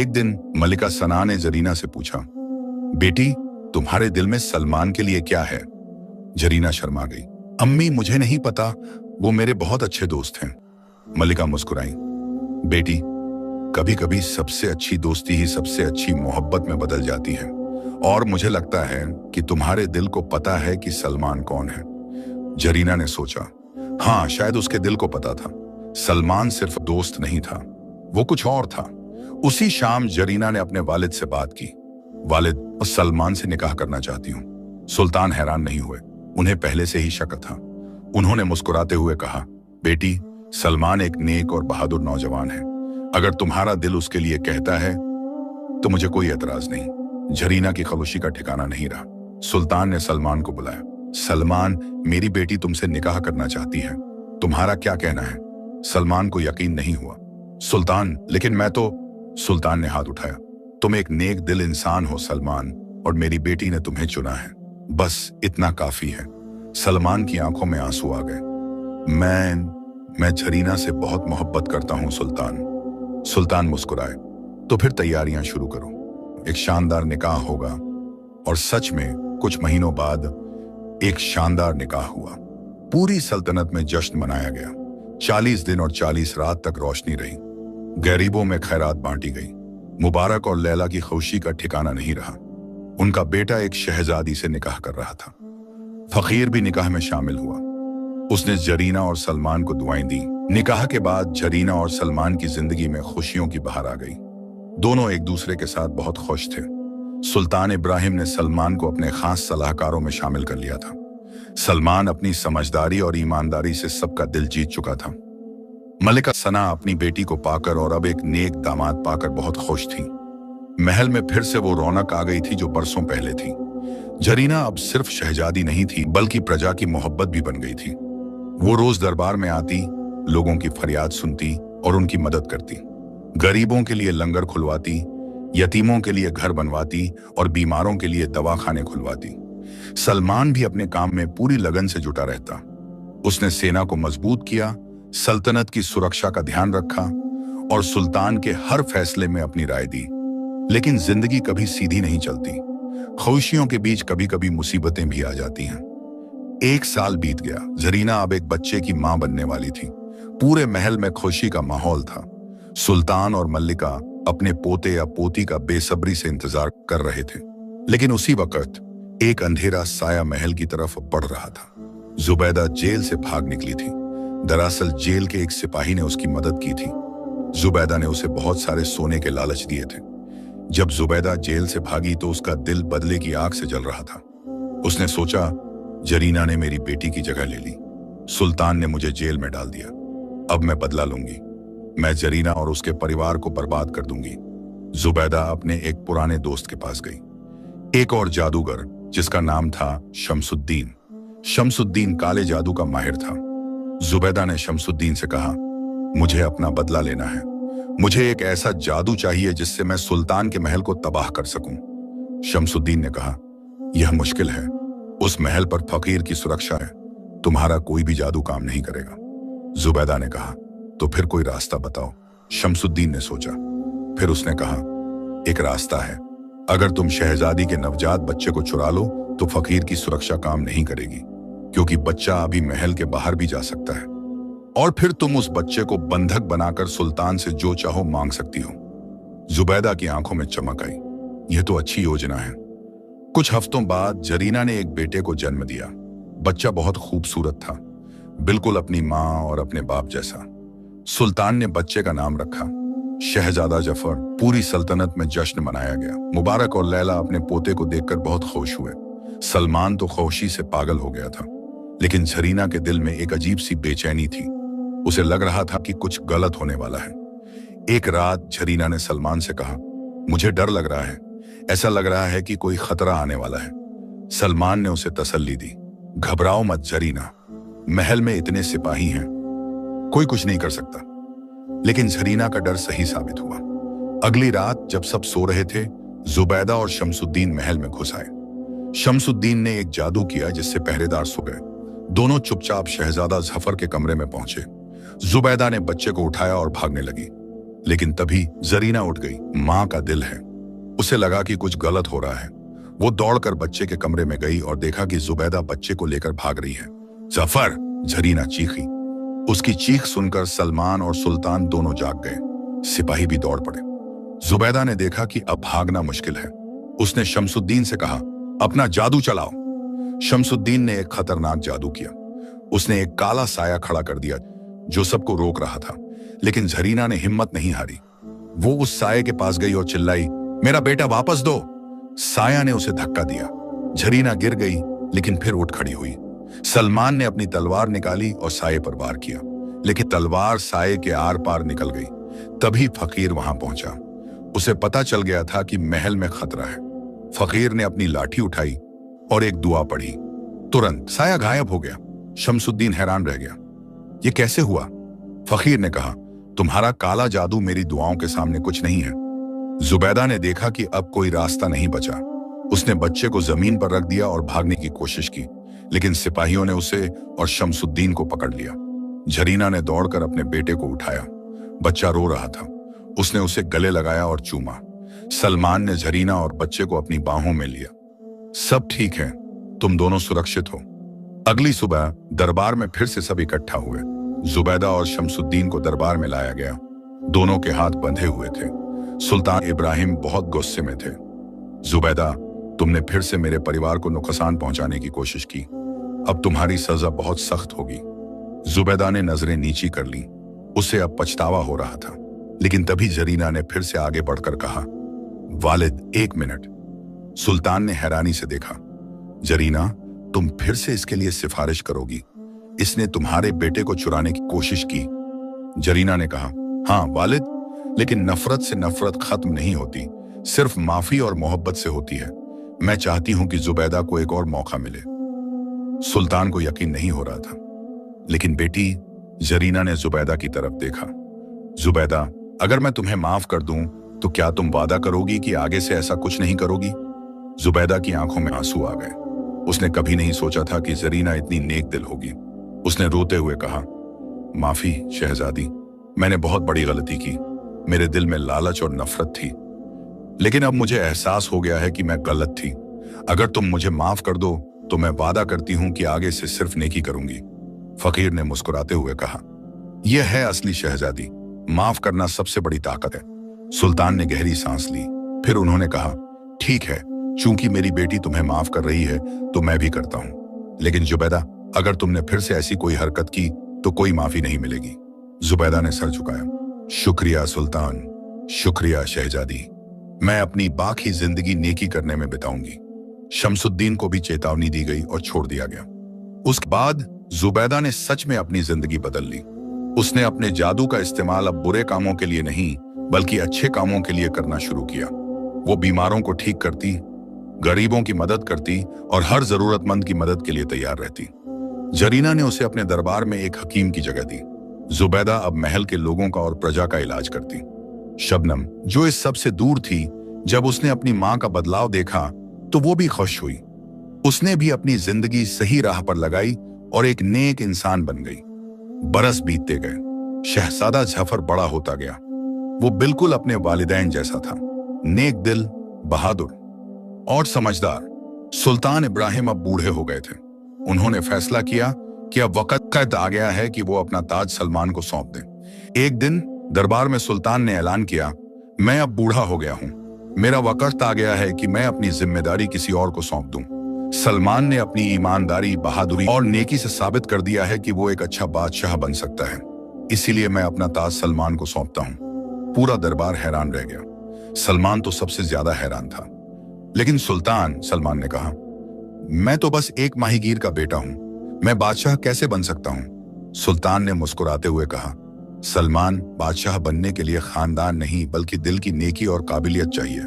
एक दिन मलिका सना ने जरीना से पूछा, बेटी, तुम्हारे दिल में सलमान के लिए क्या है? जरीना शर्मा गई। अम्मी, मुझे नहीं पता, वो मेरे बहुत अच्छे दोस्त हैं। मलिका मुस्कुराई। बेटी, कभी कभी सबसे अच्छी दोस्ती ही सबसे अच्छी मोहब्बत में बदल जाती है, और मुझे लगता है कि तुम्हारे दिल को पता है कि सलमान कौन है। जरीना ने सोचा, हाँ, शायद उसके दिल को पता था। सलमान सिर्फ दोस्त नहीं था, वो कुछ और था। उसी शाम जरीना ने अपने वालिद से बात की। वालिद, सलमान से निकाह करना चाहती हूँ। सुल्तान हैरान नहीं हुए। उन्हें पहले से ही शक था। उन्होंने मुस्कुराते हुए कहा, बेटी, सलमान एक नेक और बहादुर नौजवान है। अगर तुम्हारा दिल उसके लिए कहता है तो मुझे कोई एतराज नहीं। जरीना की खामोशी का ठिकाना नहीं रहा। सुल्तान ने सलमान को बुलाया। सलमान, मेरी बेटी तुमसे निकाह करना चाहती है। तुम्हारा क्या कहना है? सलमान को यकीन नहीं हुआ। सुल्तान, लेकिन मैं तो। सुल्तान ने हाथ उठाया। तुम एक नेक दिल इंसान हो सलमान, और मेरी बेटी ने तुम्हें चुना है। बस इतना काफी है। सलमान की आंखों में आंसू आ गए। मैं झरीना से बहुत मोहब्बत करता हूं सुल्तान। सुल्तान मुस्कुराए। तो फिर तैयारियां शुरू करो। एक शानदार निकाह होगा। और सच में कुछ महीनों बाद एक शानदार निकाह हुआ। पूरी सल्तनत में जश्न मनाया गया। 40 दिन और 40 रात तक रोशनी रही। गरीबों में खैरात बांटी गई। मुबारक और लैला की खुशी का ठिकाना नहीं रहा। उनका बेटा एक शहजादी से निकाह कर रहा था। फकीर भी निकाह में शामिल हुआ। उसने जरीना और सलमान को दुआएं दी। निकाह के बाद जरीना और सलमान की जिंदगी में खुशियों की बहार आ गई। दोनों एक दूसरे के साथ बहुत खुश थे। सुल्तान इब्राहिम ने सलमान को अपने खास सलाहकारों में शामिल कर लिया था। सलमान अपनी समझदारी और ईमानदारी से सबका दिल जीत चुका था। मलिका सना अपनी बेटी को पाकर और अब एक नेक दामाद पाकर बहुत खुश थी। महल में फिर से वो रौनक आ गई थी जो बरसों पहले थी। जरीना अब सिर्फ शहजादी नहीं थी, बल्कि प्रजा की मोहब्बत भी बन गई थी। वो रोज दरबार में आती, लोगों की फरियाद सुनती और उनकी मदद करती। गरीबों के लिए लंगर खुलवाती, यतीमों के लिए घर बनवाती और बीमारों के लिए दवाखाने खुलवाती। सलमान भी अपने काम में पूरी लगन से जुटा रहता। उसने सेना को मजबूत किया, सल्तनत की सुरक्षा का ध्यान रखा और सुल्तान के हर फैसले में अपनी राय दी। लेकिन जिंदगी कभी सीधी नहीं चलती। खुशियों के बीच कभी कभी मुसीबतें भी आ जाती हैं। 1 साल बीत गया। जरीना अब एक बच्चे की मां बनने वाली थी। पूरे महल में खुशी का माहौल था। सुल्तान और मल्लिका अपने पोते या पोती का बेसब्री से इंतजार कर रहे थे। लेकिन उसी वक्त एक अंधेरा साया महल की तरफ बढ़ रहा था। जुबैदा जेल से भाग निकली थी। दरअसल जेल के एक सिपाही ने उसकी मदद की थी। जुबैदा ने उसे बहुत सारे सोने के लालच दिए थे। जब जुबैदा जेल से भागी तो उसका दिल बदले की आग से जल रहा था। उसने सोचा, जरीना ने मेरी बेटी की जगह ले ली। सुल्तान ने मुझे जेल में डाल दिया। अब मैं बदला लूंगी। मैं जरीना और उसके परिवार को बर्बाद कर दूंगी। जुबैदा अपने एक पुराने दोस्त के पास गई, एक और जादूगर जिसका नाम था शमसुद्दीन। शमसुद्दीन काले जादू का माहिर था। जुबैदा ने शमसुद्दीन से कहा, मुझे अपना बदला लेना है। मुझे एक ऐसा जादू चाहिए जिससे मैं सुल्तान के महल को तबाह कर सकूं। शमसुद्दीन ने कहा, यह मुश्किल है। उस महल पर फकीर की सुरक्षा है। तुम्हारा कोई भी जादू काम नहीं करेगा। जुबैदा ने कहा, तो फिर कोई रास्ता बताओ। शमसुद्दीन ने सोचा। फिर उसने कहा, एक रास्ता है। अगर तुम शहजादी के नवजात बच्चे को चुरा लो तो फकीर की सुरक्षा काम नहीं करेगी, क्योंकि बच्चा अभी महल के बाहर भी जा सकता है। और फिर तुम उस बच्चे को बंधक बनाकर सुल्तान से जो चाहो मांग सकती हो। जुबैदा की आंखों में चमक आई। यह तो अच्छी योजना है। कुछ हफ्तों बाद जरीना ने एक बेटे को जन्म दिया। बच्चा बहुत खूबसूरत था, बिल्कुल अपनी मां और अपने बाप जैसा। सुल्तान ने बच्चे का नाम रखा शहजादा जफर। पूरी सल्तनत में जश्न मनाया गया। मुबारक और लैला अपने पोते को देखकर बहुत खुश हुए। सलमान तो खुशी से पागल हो गया था। लेकिन जरीना के दिल में एक अजीब सी बेचैनी थी। उसे लग रहा था कि कुछ गलत होने वाला है। एक रात जरीना ने सलमान से कहा, मुझे डर लग रहा है। ऐसा लग रहा है कि कोई खतरा आने वाला है। सलमान ने उसे तसल्ली दी, घबराओ मत जरीना, महल में इतने सिपाही हैं, कोई कुछ नहीं कर सकता। लेकिन जरीना का डर सही साबित हुआ। अगली रात जब सब सो रहे थे, जुबैदा और शमसुद्दीन महल में घुस आए। शमसुद्दीन ने एक जादू किया जिससे पहरेदार सो गए। दोनों चुपचाप शहजादा जफर के कमरे में पहुंचे। जुबैदा ने बच्चे को उठाया और भागने लगी। लेकिन तभी जरीना उठ गई। मां का दिल है, उसे लगा कि कुछ गलत हो रहा है। वो दौड़कर बच्चे के कमरे में गई और देखा कि जुबैदा बच्चे को लेकर भाग रही है। जफर, जरीना चीखी। उसकी चीख सुनकर सलमान और सुल्तान दोनों जाग गए। सिपाही भी दौड़ पड़े। जुबैदा ने देखा कि अब भागना मुश्किल है। उसने शमसुद्दीन से कहा, अपना जादू चलाओ। शमसुद्दीन ने एक खतरनाक जादू किया। उसने एक काला साया खड़ा कर दिया जो सबको रोक रहा था। लेकिन जरीना ने हिम्मत नहीं हारी। वो उस साये के पास गई और चिल्लाई, मेरा बेटा वापस दो। साया ने उसे धक्का दिया। जरीना गिर गई, लेकिन फिर उठ खड़ी हुई। सलमान ने अपनी तलवार निकाली और साये पर वार किया, लेकिन तलवार साये के आर पार निकल गई। तभी फकीर वहां पहुंचा। उसे पता चल गया था कि महल में खतरा है। फकीर ने अपनी लाठी उठाई और एक दुआ पढ़ी। तुरंत साया गायब हो गया। शमसुद्दीन हैरान रह गया। ये कैसे हुआ? फकीर ने कहा, तुम्हारा काला जादू मेरी दुआओं के सामने कुछ नहीं है। जुबैदा ने देखा कि अब कोई रास्ता नहीं बचा। उसने बच्चे को जमीन पर रख दिया और भागने की कोशिश की, लेकिन सिपाहियों ने उसे और शमसुद्दीन को पकड़ लिया। जरीना ने दौड़कर अपने बेटे को उठाया। बच्चा रो रहा था। उसने उसे गले लगाया और चूमा। सलमान ने जरीना और बच्चे को अपनी बाहों में लिया। सब ठीक है, तुम दोनों सुरक्षित हो। अगली सुबह दरबार में फिर से सब इकट्ठा हुए। जुबैदा और शमसुद्दीन को दरबार में लाया गया। दोनों के हाथ बंधे हुए थे। सुल्तान इब्राहिम बहुत गुस्से में थे। जुबैदा, तुमने फिर से मेरे परिवार को नुकसान पहुंचाने की कोशिश की। अब तुम्हारी सजा बहुत सख्त होगी। जुबैदा ने नजरें नीची कर ली। उसे अब पछतावा हो रहा था। लेकिन तभी जरीना ने फिर से आगे बढ़कर कहा, वालिद, एक मिनट। सुल्तान ने हैरानी से देखा। जरीना, तुम फिर से इसके लिए सिफारिश करोगी? इसने तुम्हारे बेटे को चुराने की कोशिश की। जरीना ने कहा, हाँ वालिद, लेकिन नफरत से नफरत खत्म नहीं होती, सिर्फ माफी और मोहब्बत से होती है। मैं चाहती हूं कि जुबैदा को एक और मौका मिले। सुल्तान को यकीन नहीं हो रहा था। लेकिन बेटी, जरीना ने जुबैदा की तरफ देखा। जुबैदा, अगर मैं तुम्हें माफ कर दूं तो क्या तुम वादा करोगी कि आगे से ऐसा कुछ नहीं करोगी? जुबैदा की आंखों में आंसू आ गए। उसने कभी नहीं सोचा था कि जरीना इतनी नेक दिल होगी। उसने रोते हुए कहा, माफी शहजादी, मैंने बहुत बड़ी गलती की। मेरे दिल में लालच और नफरत थी, लेकिन अब मुझे एहसास हो गया है कि मैं गलत थी। अगर तुम मुझे माफ कर दो तो मैं वादा करती हूं कि आगे से सिर्फ नेकी करूंगी। फकीर ने मुस्कुराते हुए कहा, यह है असली शहजादी। माफ करना सबसे बड़ी ताकत है। सुल्तान ने गहरी सांस ली। फिर उन्होंने कहा, ठीक है, चूंकि मेरी बेटी तुम्हें माफ कर रही है तो मैं भी करता हूं। लेकिन जुबैदा, अगर तुमने फिर से ऐसी कोई हरकत की तो कोई माफी नहीं मिलेगी। जुबैदा ने सर झुकाया। शुक्रिया सुल्तान, शुक्रिया शहजादी। मैं अपनी बाकी जिंदगी नेकी करने में बिताऊंगी। शमसुद्दीन को भी चेतावनी दी गई और छोड़ दिया गया। उसके बाद जुबैदा ने सच में अपनी जिंदगी बदल ली। उसने अपने जादू का इस्तेमाल अब बुरे कामों के लिए नहीं बल्कि अच्छे कामों के लिए करना शुरू किया। वो बीमारों को ठीक करती, गरीबों की मदद करती और हर जरूरतमंद की मदद के लिए तैयार रहती। जरीना ने उसे अपने दरबार में एक हकीम की जगह दी। जुबैदा अब महल के लोगों का और प्रजा का इलाज करती। शबनम, जो इस सब से दूर थी, जब उसने अपनी मां का बदलाव देखा तो वो भी खुश हुई। उसने भी अपनी जिंदगी सही राह पर लगाई और एक नेक इंसान बन गई। बरस बीतते गए। शहजादा जफर बड़ा होता गया। वो बिल्कुल अपने वालिदैन जैसा था, नेक दिल, बहादुर और समझदार। सुल्तान इब्राहिम अब बूढ़े हो गए थे। उन्होंने फैसला किया कि अब वक्त आ गया है कि वो अपना ताज सलमान को सौंप दें। एक दिन दरबार में सुल्तान ने ऐलान किया, मैं अब बूढ़ा हो गया हूं। मेरा वक्त आ गया है कि मैं अपनी जिम्मेदारी किसी और को सौंप दूं। सलमान ने अपनी ईमानदारी, बहादुरी और नेकी से साबित कर दिया है कि वो एक अच्छा बादशाह बन सकता है। इसीलिए मैं अपना ताज सलमान को सौंपता हूं। पूरा दरबार हैरान रह गया। सलमान तो सबसे ज्यादा हैरान था। लेकिन सुल्तान, सलमान ने कहा, मैं तो बस एक माहीगीर का बेटा हूं। मैं बादशाह कैसे बन सकता हूं? सुल्तान ने मुस्कुराते हुए कहा, सलमान, बादशाह बनने के लिए खानदान नहीं बल्कि दिल की नेकी और काबिलियत चाहिए,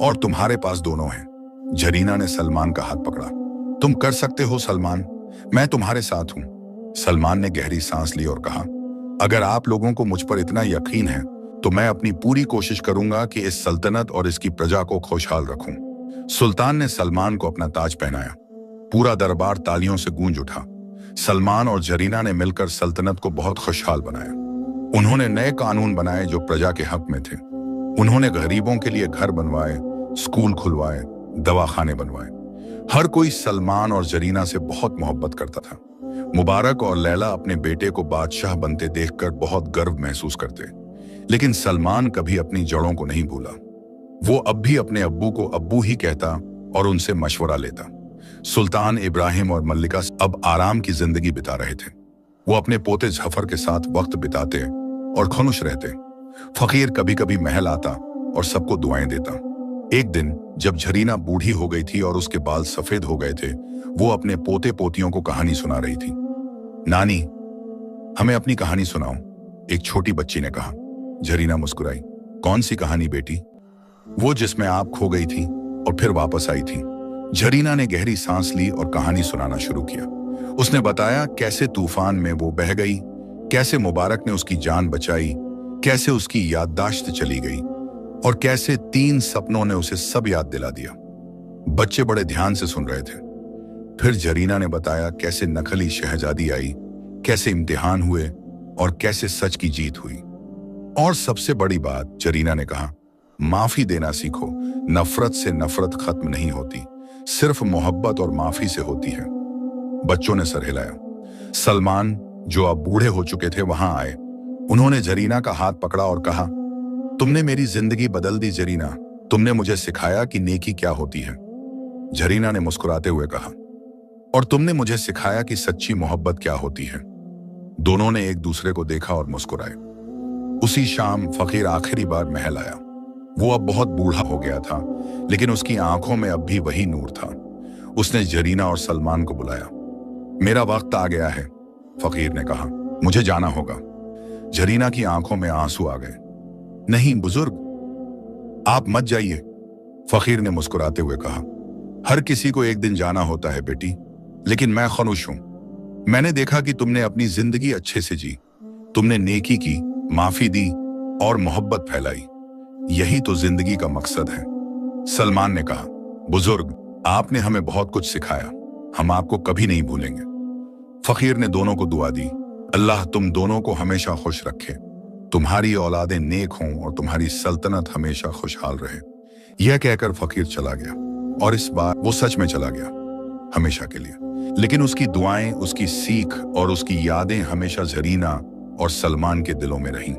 और तुम्हारे पास दोनों हैं। जरीना ने सलमान का हाथ पकड़ा। तुम कर सकते हो सलमान, मैं तुम्हारे साथ हूं। सलमान ने गहरी सांस ली और कहा, अगर आप लोगों को मुझ पर इतना यकीन है तो मैं अपनी पूरी कोशिश करूंगा कि इस सल्तनत और इसकी प्रजा को खुशहाल रखूं। सुल्तान ने सलमान को अपना ताज पहनाया। पूरा दरबार तालियों से गूंज उठा। सलमान और जरीना ने मिलकर सल्तनत को बहुत खुशहाल बनाया। उन्होंने नए कानून बनाए जो प्रजा के हक में थे। उन्होंने गरीबों के लिए घर बनवाए, स्कूल खुलवाए, दवाखाने बनवाए। हर कोई सलमान और जरीना से बहुत मोहब्बत करता था। मुबारक और लैला अपने बेटे को बादशाह बनते देखकर बहुत गर्व महसूस करते। लेकिन सलमान कभी अपनी जड़ों को नहीं भूला। वो अब भी अपने अब्बू को अब्बू ही कहता और उनसे मशवरा लेता। सुल्तान इब्राहिम और मल्लिका अब आराम की जिंदगी बिता रहे थे। वो अपने पोते जफर के साथ वक्त बिताते और खुश रहते। फकीर कभी कभी महल आता और सबको दुआएं देता। एक दिन जब जरीना बूढ़ी हो गई थी और उसके बाल सफेद हो गए थे, वो अपने पोते पोतियों को कहानी सुना रही थी। नानी, हमें अपनी कहानी सुनाओ, एक छोटी बच्ची ने कहा। जरीना मुस्कुराई। कौन सी कहानी बेटी? वो जिसमें आप खो गई थी और फिर वापस आई थी। जरीना ने गहरी सांस ली और कहानी सुनाना शुरू किया। उसने बताया कैसे तूफान में वो बह गई, कैसे मुबारक ने उसकी जान बचाई, कैसे उसकी याददाश्त चली गई और कैसे 3 सपनों ने उसे सब याद दिला दिया। बच्चे बड़े ध्यान से सुन रहे थे। फिर जरीना ने बताया कैसे नकली शहजादी आई, कैसे इम्तिहान हुए और कैसे सच की जीत हुई। और सबसे बड़ी बात, जरीना ने कहा, माफी देना सीखो। नफरत से नफरत खत्म नहीं होती, सिर्फ मोहब्बत और माफी से होती है। बच्चों ने सर हिलाया। सलमान, जो अब बूढ़े हो चुके थे, वहां आए। उन्होंने जरीना का हाथ पकड़ा और कहा, तुमने मेरी जिंदगी बदल दी जरीना। तुमने मुझे सिखाया कि नेकी क्या होती है। जरीना ने मुस्कुराते हुए कहा, और तुमने मुझे सिखाया कि सच्ची मोहब्बत क्या होती है। दोनों ने एक दूसरे को देखा और मुस्कुराए। उसी शाम फकीर आखिरी बार महल आया। वो अब बहुत बूढ़ा हो गया था, लेकिन उसकी आंखों में अब भी वही नूर था। उसने जरीना और सलमान को बुलाया। मेरा वक्त आ गया है, फकीर ने कहा, मुझे जाना होगा। जरीना की आंखों में आंसू आ गए। नहीं बुजुर्ग, आप मत जाइए, फकीर ने मुस्कुराते हुए कहा। हर किसी को एक दिन जाना होता है बेटी, लेकिन मैं खामोश हूं। मैंने देखा कि तुमने अपनी जिंदगी अच्छे से जी। तुमने नेकी की, माफी दी और मोहब्बत फैलाई। यही तो जिंदगी का मकसद है। सलमान ने कहा, बुजुर्ग, आपने हमें बहुत कुछ सिखाया, हम आपको कभी नहीं भूलेंगे। फकीर ने दोनों को दुआ दी। अल्लाह तुम दोनों को हमेशा खुश रखे, तुम्हारी औलादें नेक हों और तुम्हारी सल्तनत हमेशा खुशहाल रहे। यह कहकर फकीर चला गया, और इस बार वो सच में चला गया, हमेशा के लिए। लेकिन उसकी दुआएं, उसकी सीख और उसकी यादें हमेशा जरीना और सलमान के दिलों में रहीं।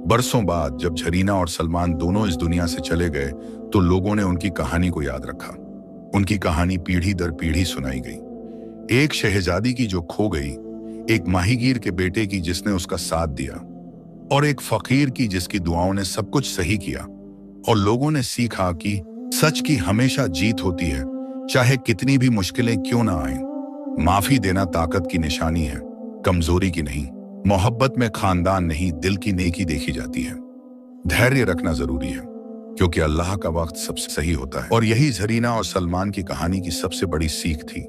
बरसों बाद जब जरीना और सलमान दोनों इस दुनिया से चले गए, तो लोगों ने उनकी कहानी को याद रखा। उनकी कहानी पीढ़ी दर पीढ़ी सुनाई गई। एक शहजादी की जो खो गई, एक माहीगीर के बेटे की जिसने उसका साथ दिया, और एक फकीर की जिसकी दुआओं ने सब कुछ सही किया। और लोगों ने सीखा कि सच की हमेशा जीत होती है, चाहे कितनी भी मुश्किलें क्यों ना आएं। माफी देना ताकत की निशानी है, कमजोरी की नहीं। मोहब्बत में खानदान नहीं, दिल की नेकी देखी जाती है। धैर्य रखना जरूरी है, क्योंकि अल्लाह का वक्त सबसे सही होता है। और यही जरीना और सलमान की कहानी की सबसे बड़ी सीख थी।